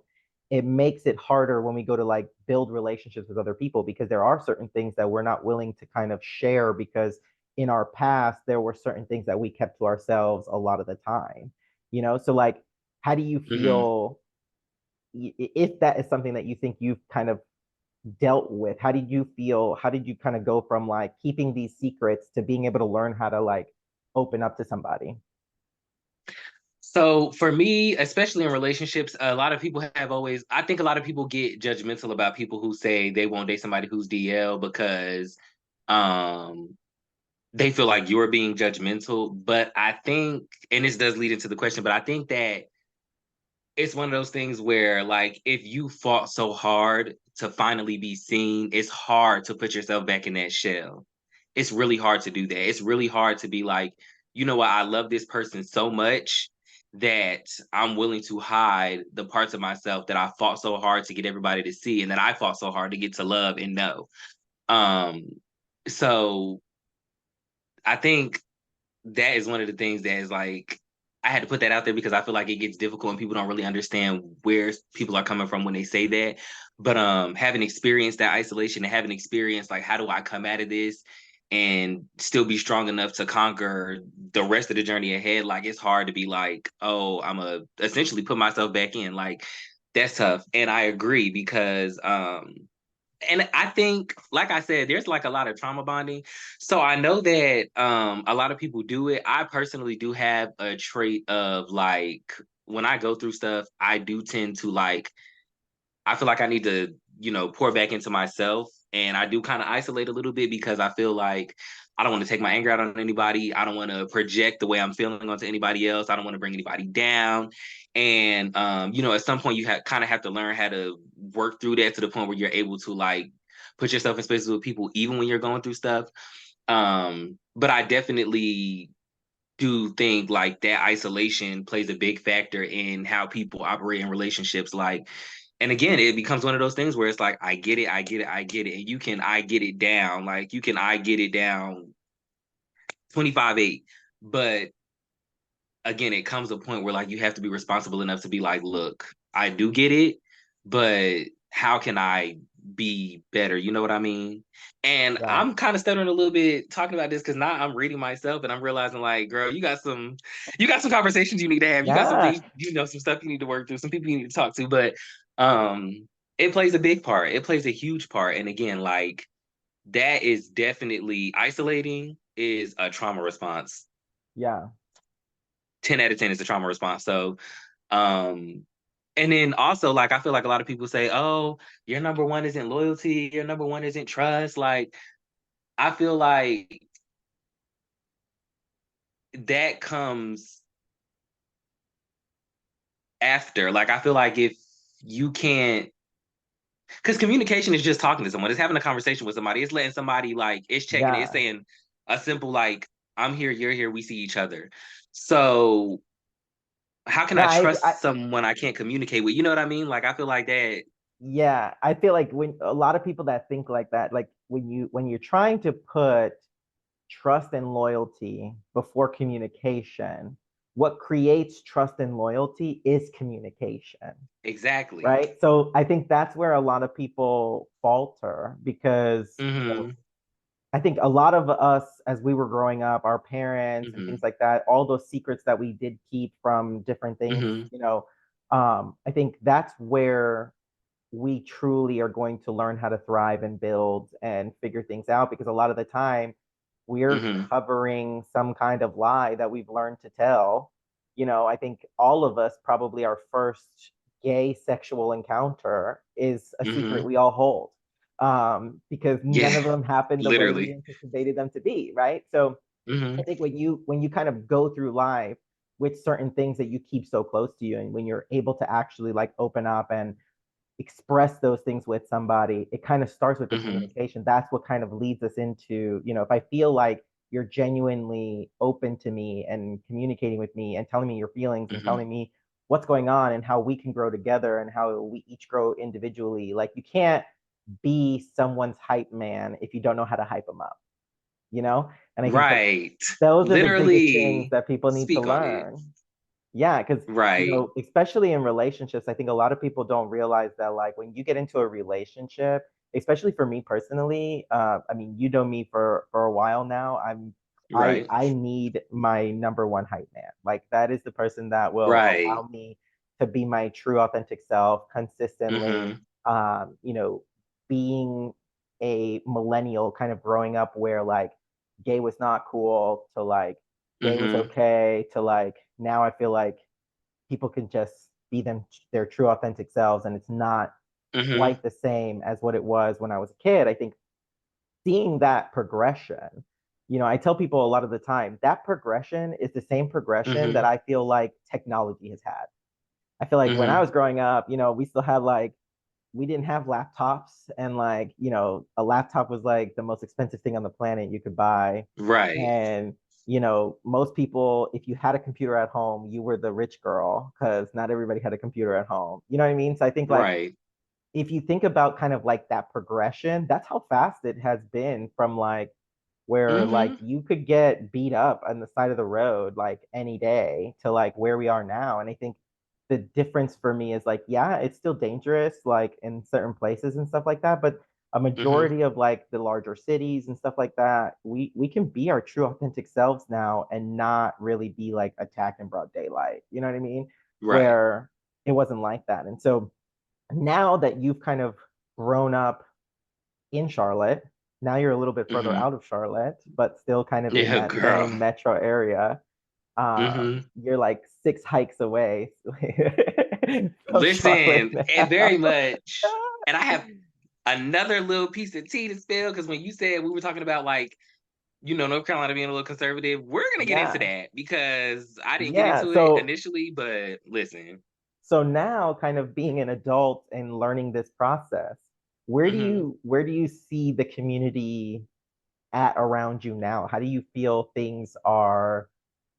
it makes it harder when we go to like build relationships with other people, because there are certain things that we're not willing to kind of share because in our past there were certain things that we kept to ourselves a lot of the time. So like, how do you Hmm. feel if that is something that you think you've kind of dealt with? How did you feel? How did you kind of go from like keeping these secrets to being able to learn how to like open up to somebody? So for me, especially in relationships, a lot of people have always, I think a lot of people get judgmental about people who say they won't date somebody who's DL because um they feel like you're being judgmental. But I think, and this does lead into the question, but I think that it's one of those things where, like, if you fought so hard to finally be seen, it's hard to put yourself back in that shell. It's really hard to do that. It's really hard to be like, you know what, I love this person so much that I'm willing to hide the parts of myself that I fought so hard to get everybody to see and that I fought so hard to get to love and know. Um, so I think that is one of the things that is like I had to put that out there because I feel like it gets difficult and people don't really understand where people are coming from when they say that. But having experienced that isolation and having experienced like how do I come out of this and still be strong enough to conquer the rest of the journey ahead, like it's hard to be like, oh, I'm a essentially put myself back in. Like that's tough. And I agree because and I think, like I said, there's like a lot of trauma bonding. So I know that a lot of people do it. I personally do have a trait of like when I go through stuff, I do tend to like I feel like I need to, pour back into myself. And I do kind of isolate a little bit because I feel like I don't want to take my anger out on anybody. I don't want to project the way I'm feeling onto anybody else. I don't want to bring anybody down. And at some point you kind of have to learn how to work through that to the point where you're able to like put yourself in spaces with people even when you're going through stuff. But I definitely do think like that isolation plays a big factor in how people operate in relationships. Like, and again, it becomes one of those things where it's like, I get it, I get it, I get it. And you can, I get it down. Like, you can, I get it down 25-8. But again, it comes a point where like you have to be responsible enough to be like, look, I do get it, but how can I be better? You know what I mean? And Yeah. I'm kind of stuttering a little bit talking about this because now I'm reading myself and I'm realizing like, girl, you got some conversations you need to have. You got some Yeah. things, some stuff you need to work through, some people you need to talk to. But it plays a big part. It plays a huge part. And again, like that is definitely isolating is a trauma response. Yeah. 10 out of 10 is a trauma response. So um, and then also, like, I feel like a lot of people say, oh, your number one isn't loyalty, your number one isn't trust. Like, I feel like that comes after. Like, I feel like if you can't, because communication is just talking to someone, it's having a conversation with somebody, it's letting somebody, like, it's checking it, it's Yeah. saying a simple, like, I'm here, you're here, we see each other. So, how can No, I I trust someone I can't communicate with? You know what I mean? Like, I feel like that. yeah, I feel like when a lot of people that think like that, like when you're trying to put trust and loyalty before communication, what creates trust and loyalty is communication. Exactly. Right? So I think that's where a lot of people falter because, Mm-hmm. I think a lot of us, as we were growing up, our parents and Mm-hmm. things like that, all those secrets that we did keep from different things, Mm-hmm. I think that's where we truly are going to learn how to thrive and build and figure things out, because a lot of the time we're Mm-hmm. covering some kind of lie that we've learned to tell. I think all of us probably our first gay sexual encounter is a secret Mm-hmm. we all hold, because none Yeah, of them happened the way we literally. anticipated them to be, right? So I Hmm. think when you kind of go through life with certain things that you keep so close to you, and when you're able to actually like open up and express those things with somebody, it kind of starts with the Hmm. communication. That's what kind of leads us into, if I feel like you're genuinely open to me and communicating with me and telling me your feelings and Mhm. telling me what's going on and how we can grow together and how we each grow individually. Like you can't be someone's hype man if you don't know how to hype them up, you know? And I think that Right. those are the biggest things Literally that people need to speak on it. learn. Yeah, because Right. especially in relationships, I think a lot of people don't realize that like when you get into a relationship, especially for me personally, I mean, you know me for a while now. Right. I need my number one hype man. Like that is the person that will Right. allow me to be my true authentic self consistently. Mhm. You know, being a millennial kind of growing up where like gay was not cool to like gay was Mhm. okay to like now I feel like people can just be their true authentic selves and it's not Mhm. quite the same as what it was when I was a kid. I think seeing that progression, I tell people a lot of the time that progression is the same progression that Mhm. I feel like technology has had. I feel like when I Mhm. was growing up, we still had like we didn't have laptops and like a laptop was like the most expensive thing on the planet you could buy. Right. And most people, if you had a computer at home, you were the rich girl because not everybody had a computer at home, you know what I mean? So I think like Right. if you think about kind of like that progression, that's how fast it has been from like where like Mhm. you could get beat up on the side of the road like any day to like where we are now. And I think the difference for me is like, yeah, it's still dangerous like in certain places and stuff like that, but a Mhm. majority of like the larger cities and stuff like that, we can be our true authentic selves now and not really be like attacked in broad daylight. You know what I mean? Right. Where it wasn't like that. And so now that you've kind of grown up in Charlotte, now you're a little bit further Mhm. out of Charlotte, but still kind of in Yeah, that girl. same metro area. Mhm. You're like six hikes away from Charlotte Listen, and now. very much. And I have another little piece of tea to spill because when you said we were talking about like, North Carolina being a little conservative, we're gonna get into Yeah. that because I didn't get Yeah. into it So initially, but listen. so now kind of being an adult and learning this process, Mhm. where do you see the community at around you now? How do you feel things are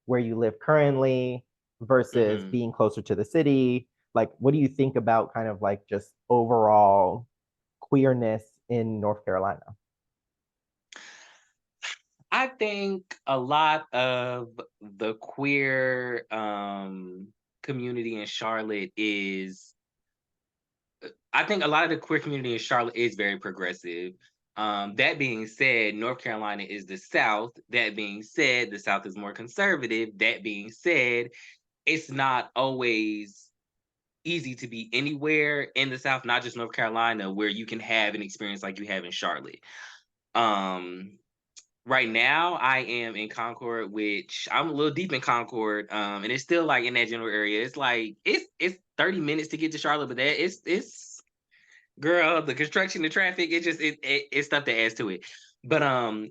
where you live currently versus Mhm. being closer to the city? Like, what do you think about kind of like just overall queerness in North Carolina? I think a lot of the queer community in Charlotte is I think a lot of the queer community in Charlotte is very progressive. That being said, North Carolina is the South. That being said, the South is more conservative. That being said, it's not always easy to be anywhere in the South, not just North Carolina, where you can have an experience like you have in Charlotte. Um, right now, I am in Concord, which I'm a little deep in Concord, and it's still like in that general area. It's like it's 30 minutes to get to Charlotte, but that it's girl, the construction, the traffic, it's stuff that adds to it. But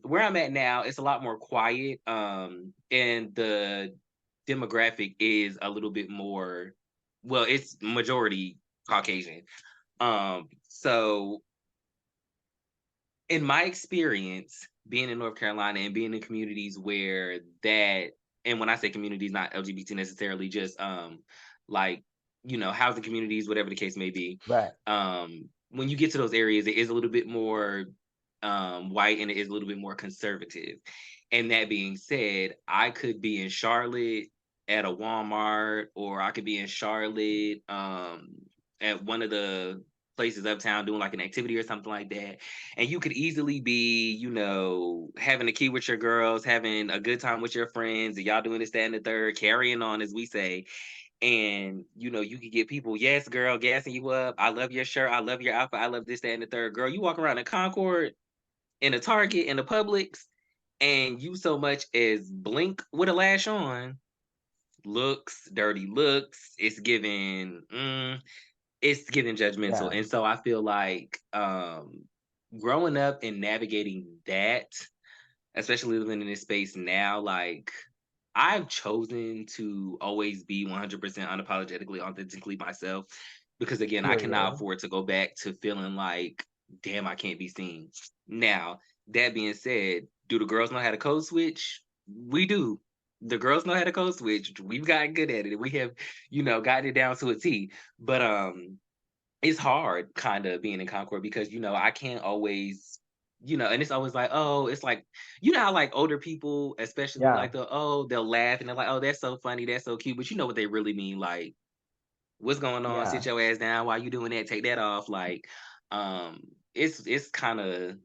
where I'm at now, it's a lot more quiet. And the demographic is a little bit more well, it's majority Caucasian. So in my experience, being in North Carolina and being in communities where that and when I say communities, not LGBT necessarily, just like, housing communities, whatever the case may be. Right. When you get to those areas, it is a little bit more white and it is a little bit more conservative. And that being said, I could be in Charlotte at a Walmart, or I could be in Charlotte at one of the places uptown doing like an activity or something like that. And you could easily be, having a key with your girls, having a good time with your friends, and y'all doing this, that, and the third, carrying on, as we say. And you could get people, yes, girl, gassing you up. I love your shirt. I love your outfit. I love this, that, and the third. Girl, you walk around in Concord, in a Target, in the Publix, and you so much as blink with a lash on, looks, dirty looks. It's giving judgmental. Yeah. And so I feel like growing up and navigating that, especially living in this space now, like I've chosen to always be 100% unapologetically, authentically myself because again, I cannot Period. afford to go back to feeling like, damn, I can't be seen. Now, that being said, Do the girls know how to code switch? We do. The girls know how to code switch. We've gotten good at it. We have, gotten it down to a T. But it's hard kind of being in Concord because I can't always and it's always like, oh, it's like, how like older people, especially Yeah. like they'll laugh and they're like, oh, that's so funny, that's so cute, but you know what they really mean, like, what's going on? Sit Yeah. your ass down. Why you doing that? Take that off. Like, um, it's kind of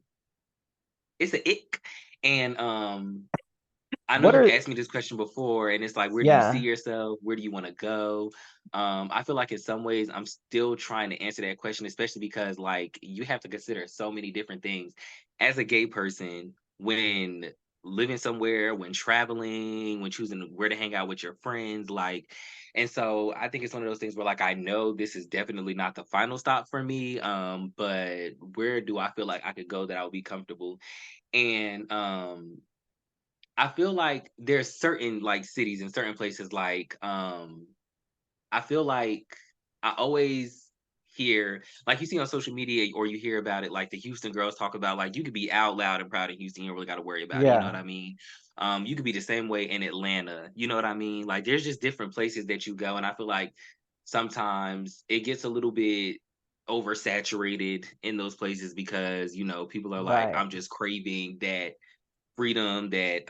it's an ick. And I know What you've are asked me this question before, and it's like, where do you see yeah. yourself? Where do you want to go? I feel like in some ways I'm still trying to answer that question, especially because like you have to consider so many different things as a gay person when living somewhere, when traveling, when choosing where to hang out with your friends, like, and so I think it's one of those things where like I know this is definitely not the final stop for me. But where do I feel like I could go that I would be comfortable? And I feel like there's certain like cities and certain places like I feel like I always hear, like, you see on social media or you hear about it, like the Houston girls talk about like you could be out loud and proud in Houston, you don't really got to worry about it, you know what Yeah. I mean? You could be the same way in Atlanta, you know what I mean? Like there's just different places that you go, and I feel like sometimes it gets a little bit oversaturated in those places because people are like, Right. I'm just craving that freedom, that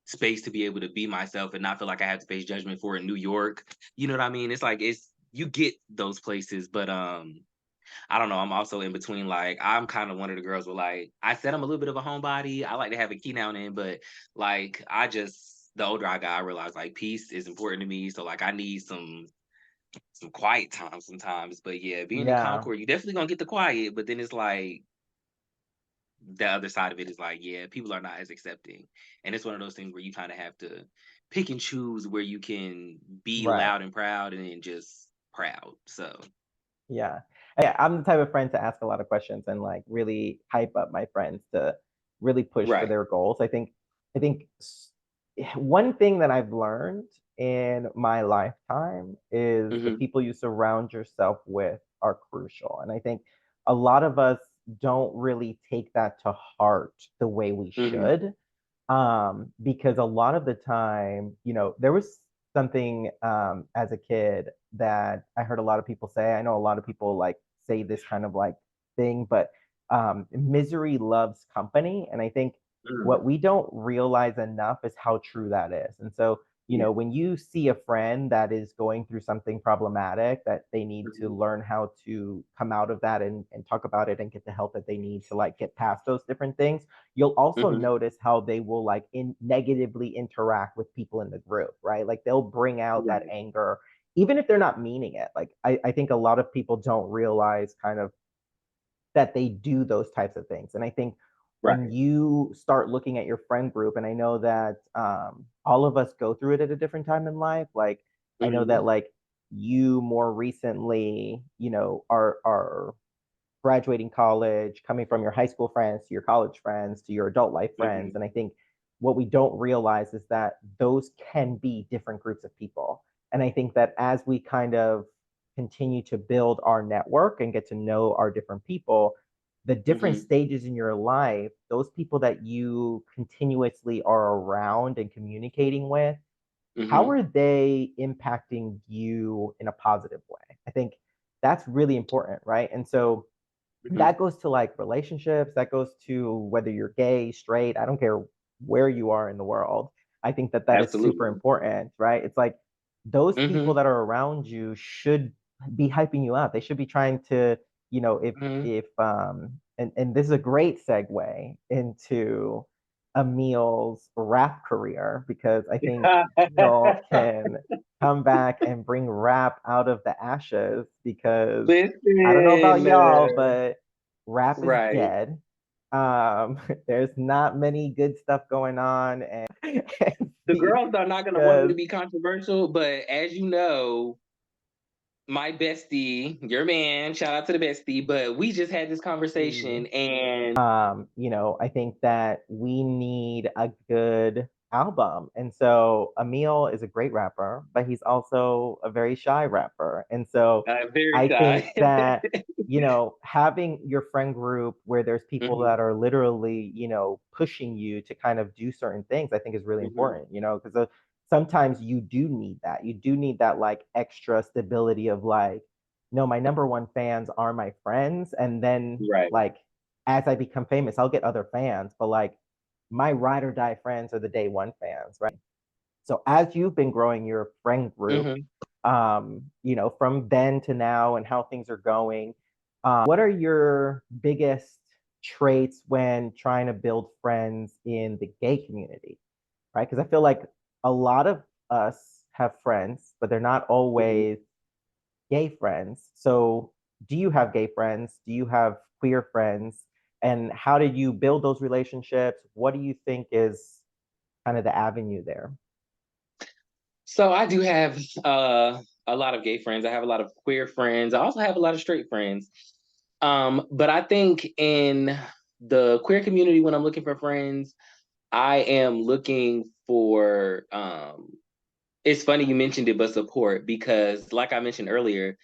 space to be able to be myself and not feel like I have to face judgment for in New York. You know what I mean? It's like it's you get those places, but I don't know. I'm also in between. Like I'm kind of one of the girls where like I said I'm a little bit of a homebody. I like to have a key now and then, but like I just the older I got, I realized like peace is important to me. So like I need some quiet time sometimes. But yeah, being in Yeah. Concord, you definitely gonna get the quiet, but then it's like the other side of it is like, yeah, people are not as accepting. And it's one of those things where you kind of have to pick and choose where you can be Right. loud and proud and then just proud. So, Yeah. Yeah, I'm the type of friend to ask a lot of questions and like really hype up my friends to really push for right. their goals. I think one thing that I've learned in my lifetime is the Hmm. people you surround yourself with are crucial. And I think a lot of us don't really take that to heart the way we Hmm. should. Because a lot of the time, there was something as a kid that I heard a lot of people say. I know a lot of people like say this kind of like thing, but misery loves company. And I think what Mm. we don't realize enough is how true that is. And so, Yeah. when you see a friend that is going through something problematic, that they need to Hmm. learn how to come out of that and talk about it and get the help that they need to like get past those different things. You'll also Hmm. notice how they will like negatively interact with people in the group, right? Like they'll bring out that Right. anger even if they're not meaning it. Like I think a lot of people don't realize kind of that they do those types of things. And I think when Right. you start looking at your friend group, and I know that all of us go through it at a different time in life. Like I know that Hmm. like you more recently, are graduating college, coming from your high school friends to your college friends to your adult life friends. Hmm. And I think what we don't realize is that those can be different groups of people. And I think that as we kind of continue to build our network and get to know our different people, the different Hmm. stages in your life, those people that you continuously are around and communicating with, how Hmm. are they impacting you in a positive way? I think that's really important, right? And so Hmm. that goes to like relationships, that goes to whether you're gay, straight, I don't care where you are in the world. I think that that is super Absolutely. important, right? It's like those people Hmm. that are around you should be hyping you up. They should be trying to, Hmm. and this is a great segue into Emil's rap career because I think Emil can come back and bring rap out of the ashes because I don't know about Listen, y'all, but rap is right. dead. There's not many good stuff going on, and The girls are not gonna want me to because be controversial, but as you know, my bestie, your man, shout out to the bestie, but we just had this conversation and I think that we need a good album. And so Amil is a great rapper, but he's also a very shy rapper. And so Very I think shy. that, having your friend group where there's people Hmm. that are literally, pushing you to kind of do certain things, I think is really Hmm. important, because sometimes you do need that. You do need that like extra stability of like, no, my number one fans are my friends. And then Right. like as I become famous, I'll get other fans, but like my ride or die friends are the day one fans, right? So as you've been growing your friend group, Hmm. from then to now and how things are going, what are your biggest traits when trying to build friends in the gay community, right? Because I feel like a lot of us have friends, but they're not Hmm. always gay friends. So, do you have gay friends? Do you have queer friends? And how did you build those relationships? What do you think is kind of the avenue there? So I do have a lot of gay friends. I have a lot of queer friends. I also have a lot of straight friends. But I think in the queer community, when I'm looking for friends, I am looking for it's funny you mentioned it, but support, because like I mentioned earlier,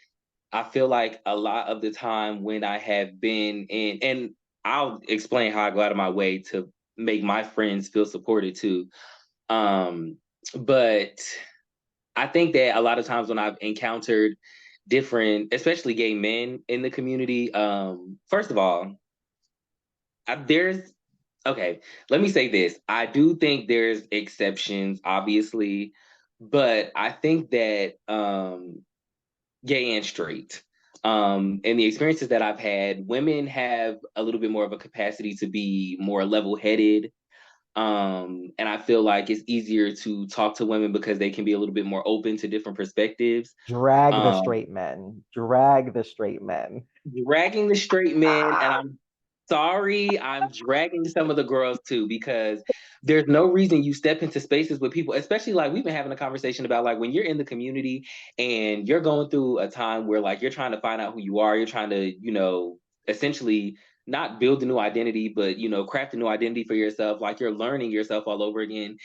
I feel like a lot of the time when I have been in, and I'll explain how I go out of my way to make my friends feel supported too. Um, but I think that a lot of times when I've encountered different, especially gay men in the community, first of all, there's okay, let me say this. I do think there's exceptions, obviously, but I think that gay and straight. And the experiences that I've had, women have a little bit more of a capacity to be more level headed. And I feel like it's easier to talk to women because they can be a little bit more open to different perspectives. Drag the Um, straight men. Drag the straight men. Dragging the straight men, and Ah, I'm sorry, I'm dragging some of the girls too, because there's no reason you step into spaces with people, especially like we've been having a conversation about like when you're in the community and you're going through a time where like you're trying to find out who you are, you're trying to, essentially not build a new identity, but craft a new identity for yourself, like you're learning yourself all over again.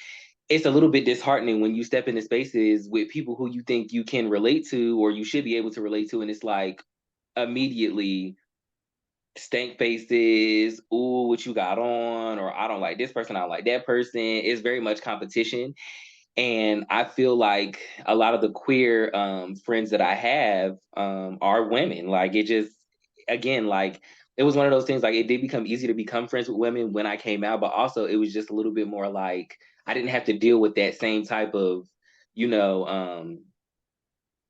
It's a little bit disheartening when you step into spaces with people who you think you can relate to or you should be able to relate to, and it's like immediately stank faces, ooh, what you got on, or I don't like this person, I don't like that person. It's very much competition. And I feel like a lot of the queer friends that I have are women. Like it just, again, like it was one of those things, like it did become easy to become friends with women when I came out, but also it was just a little bit more like I didn't have to deal with that same type of, you know, um,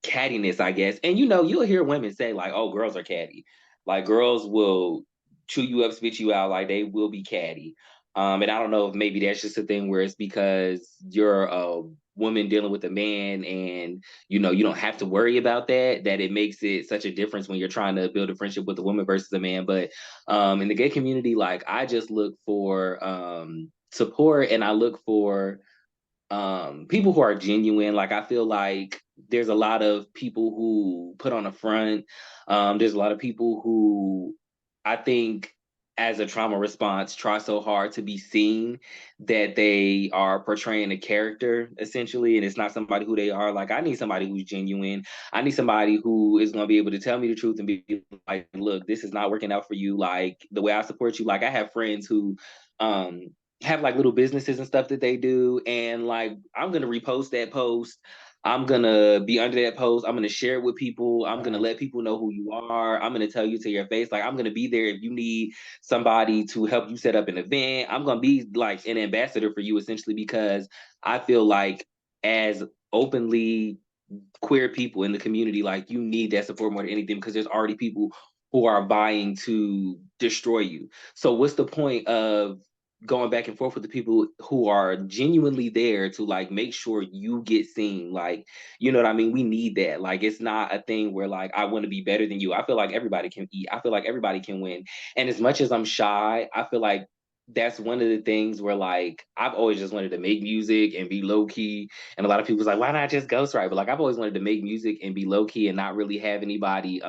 cattiness, I guess. And you'll hear women say like, "Oh, girls are catty." Like girls will chew you up, spit you out. Like they will be catty. And I don't know if maybe that's just a thing where it's because you're a woman dealing with a man, and you don't have to worry about that. That it makes it such a difference when you're trying to build a friendship with a woman versus a man. But in the gay community, like I just look for support, and I look for people who are genuine. Like I feel like there's a lot of people who put on a front. There's a lot of people who I think as a trauma response try so hard to be seen that they are portraying a character essentially, and it's not somebody who they are. Like I need somebody who's genuine. I need somebody who is going to be able to tell me the truth and be like, look, this is not working out for you. Like the way I support you. Like I have friends who um have like little businesses and stuff that they do, and like I'm gonna repost that post. I'm gonna be under that post. I'm gonna share it with people. I'm gonna right. let people know who you are. I'm gonna tell you to your face. Like I'm gonna be there if you need somebody to help you set up an event. I'm gonna be like an ambassador for you essentially, because I feel like as openly queer people in the community, like you need that support more than anything, because there's already people who are vying to destroy you. So what's the point of going back and forth with the people who are genuinely there to like make sure you get seen? Like, you know what I mean? We need that. Like it's not a thing where like I want to be better than you. I feel like everybody can eat. I feel like everybody can win. And as much as I'm shy, I feel like that's one of the things where like I've always just wanted to make music and be low key, and a lot of people's like, why not just ghostwrite? But like I've always wanted to make music and be low key and not really have anybody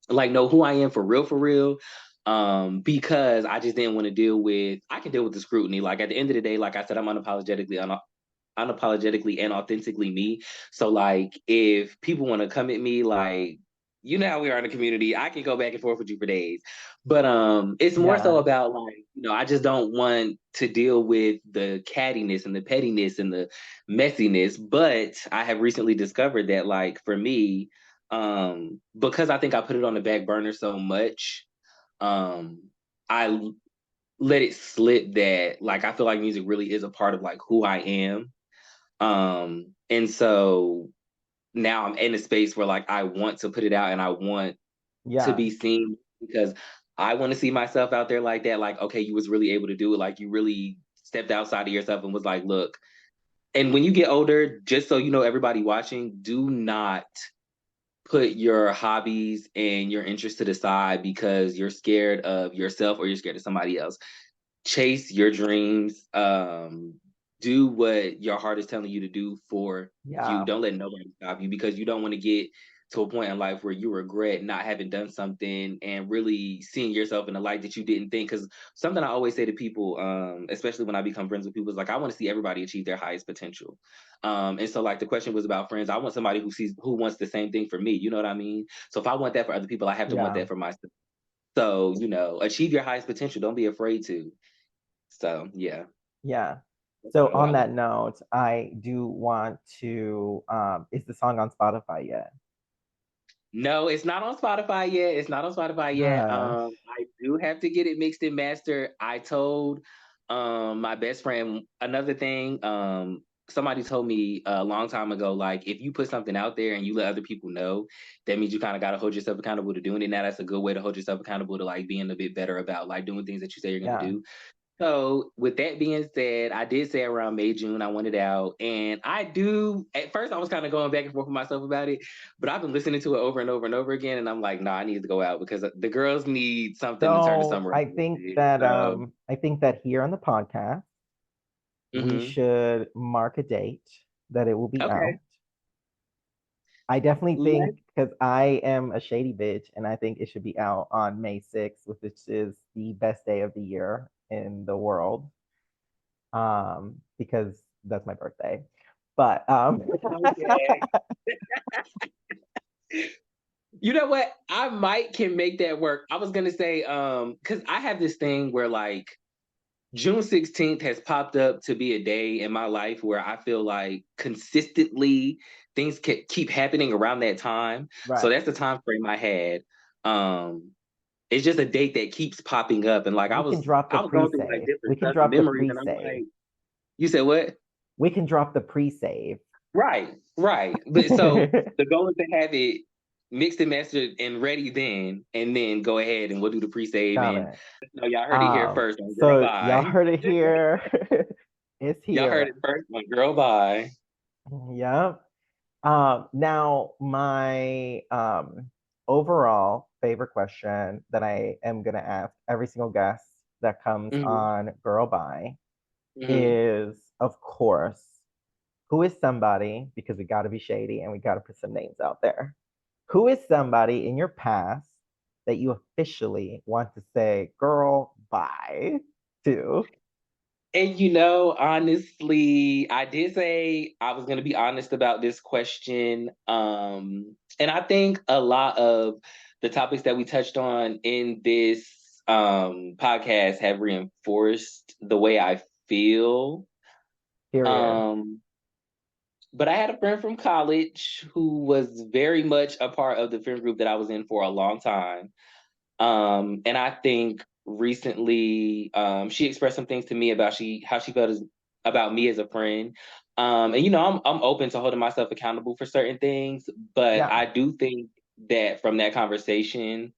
like know who I am for real, for real. because I just didn't want to deal with. I can deal with the scrutiny. Like at the end of the day, like I said, I'm unapologetically and authentically me. So like if people want to come at me like you know how we are in the community, I can go back and forth with you for days. But it's more so Yeah. about like, I just don't want to deal with the cattiness and the pettiness and the messiness. But I have recently discovered that like for me, because I think I put it on the back burner so much, I let it slip that like I feel like music really is a part of like who I am. And so now I'm in a space where like I want to put it out and I want to Yeah. be seen because I want to see myself out there like that. Like, okay, you was really able to do it. Like you really stepped outside of yourself and was like, look. And when you get older, just so you know, everybody watching, do not put your hobbies and your interests to the side because you're scared of yourself or you're scared of somebody else. Chase your dreams. Do what your heart is telling you to do for you. Yeah. Don't let nobody stop you because you don't want to get to a point in life where you regret not having done something and really seeing yourself in a light that you didn't think. Because something I always say to people, especially when I become friends with people, is like I want to see everybody achieve their highest potential. And so like the question was about friends. I want somebody who wants the same thing for me. You know what I mean? So if I want that for other people, I have to want Yeah. that for myself. So, achieve your highest potential. Don't be afraid to. So yeah, Yeah. that's So kind of what on I was. that note, I do want to is the song on Spotify yet? No, it's not on Spotify yet. It's not on Spotify yet. Gosh. I do have to get it mixed and mastered. I told my best friend another thing. Somebody told me a long time ago, like if you put something out there and you let other people know, that means you kind of got to hold yourself accountable to doing it. Now that's a good way to hold yourself accountable to like being a bit better about like doing things that you say you're gonna Yeah. do. So, with that being said, I did say around May, June, I want it out. And I do, at first, I was kind of going back and forth with myself about it, but I've been listening to it over and over and over again. And I'm like, nah, I need to go out because the girls need something to turn the So summer I around think with. that So, here on the podcast, we hmm should mark a date that it will be okay. out. I definitely Let, think because I am a shady bitch and I think it should be out on May 6th, which is the best day of the year in the world. Because that's my birthday. But okay. You know what? I might can make that work. I was gonna say, because I have this thing where like June 16th has popped up to be a day in my life where I feel like consistently things keep happening around that time. So right. that's the time frame I had. Um, it's just a date that keeps popping up, and like We can drop the I was going through like pre-save. different We can stuff and drop the memories, and I'm pre-save. like, you said what? We can drop the pre-save. Right, right. But so the goal is to have it mixed and mastered and ready then, and then go ahead and we'll do the pre-save. Got And it. y'all heard it here first on Girl So y'all Bye. heard it here. It's Y'all heard it here. first on Girl Bye. Yep. Now my overall favorite question that I am gonna ask every single guest that comes Hmm. on Girl Bye Hmm. is, of course, who is somebody, because we gotta be shady and we gotta put some names out there. Who is somebody in your past that you officially want to say, girl, bye to? And honestly, I did say I was going to be honest about this question. And I think a lot of the topics that we touched on in this podcast have reinforced the way I feel. Period. Um, but I had a friend from college who was very much a part of the friend group that I was in for a long time. And I think recently she expressed some things to me about how she felt about me as a friend. And I'm open to holding myself accountable for certain things, but Yeah. I do think that from that conversation,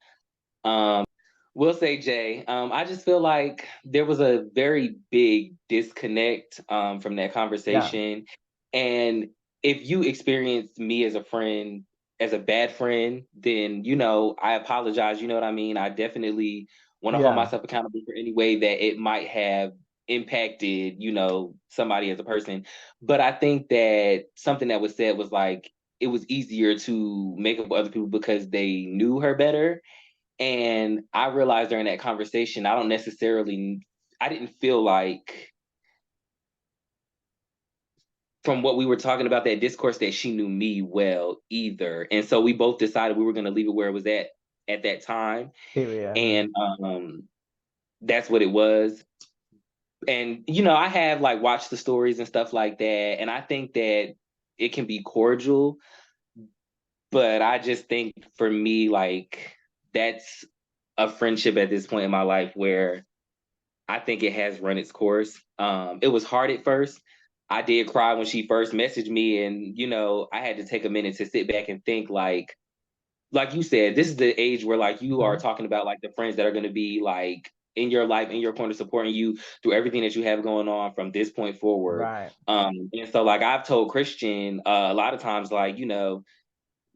we'll say Jay, I just feel like there was a very big disconnect from that Yeah. conversation. And if you experienced me as a friend, as a bad friend, then, I apologize. You know what I mean? I definitely want to hold Yeah. myself accountable for any way that it might have impacted, somebody as a person. But I think that something that was said was like, it was easier to make up with other people because they knew her better And I realized during that conversation, I didn't feel like from what we were talking about that discourse that she knew me well either. And so we both decided we were going to leave it where it was at that time. Period. And that's what it was. And I have like watched the stories and stuff like that, and I think that it can be cordial, but I just think for me, like, that's a friendship at this point in my life where I think it has run its course. It was hard at first. I did cry when she first messaged me, and I had to take a minute to sit back and think, like you said, this is the age where like you are Mhm. talking about like the friends that are going to be like in your life, in your corner, supporting you through everything that you have going on from this point forward. Right. And so like I've told Christian a lot of times, like,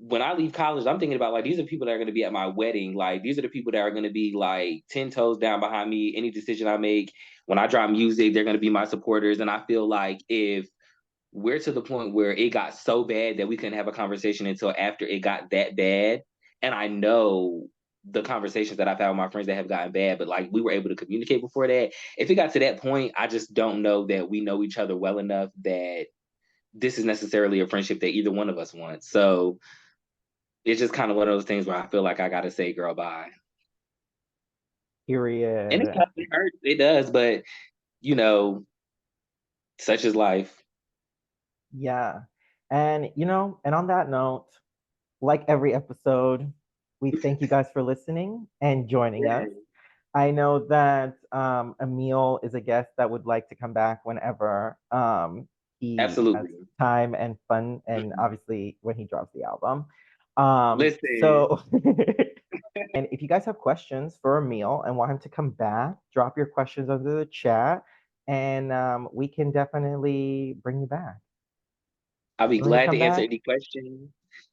when I leave college, I'm thinking about like these are people that are going to be at my wedding. Like these are the people that are going to be like 10 toes down behind me. Any decision I make, when I drop music, they're going to be my supporters. And I feel like if we're to the point where it got so bad that we couldn't have a conversation until after it got that bad. And I know the conversations that I've had with my friends that have gotten bad, but like we were able to communicate before that. If it got to that point, I just don't know that we know each other well enough that this is necessarily a friendship that either one of us wants. So it's just kind of one of those things where I feel like I gotta say, girl, bye. And Period. it hurts, it does, but you know, such is life. Yeah. And, and on that note, like every episode, we thank you guys for listening and joining us. Yeah, I know that Emil is a guest that would like to come back whenever he has absolutely. time and fun, and Mhm. obviously when he drops the album. Listen, So, and if you guys have questions for Emil and want him to come back, drop your questions under the chat, and we can definitely bring you back. I'll be You want to glad come to answer back? any questions.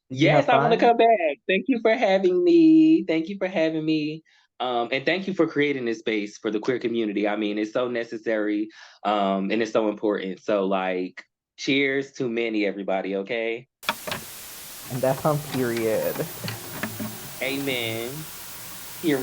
Did you Yes, have I want to fun? come back. Thank you for having me. Thank you for having me. And thank you for creating this space for the queer community. I mean, it's so necessary, and it's so important. So, like, cheers to many, everybody, okay? And that's on period. Amen. Here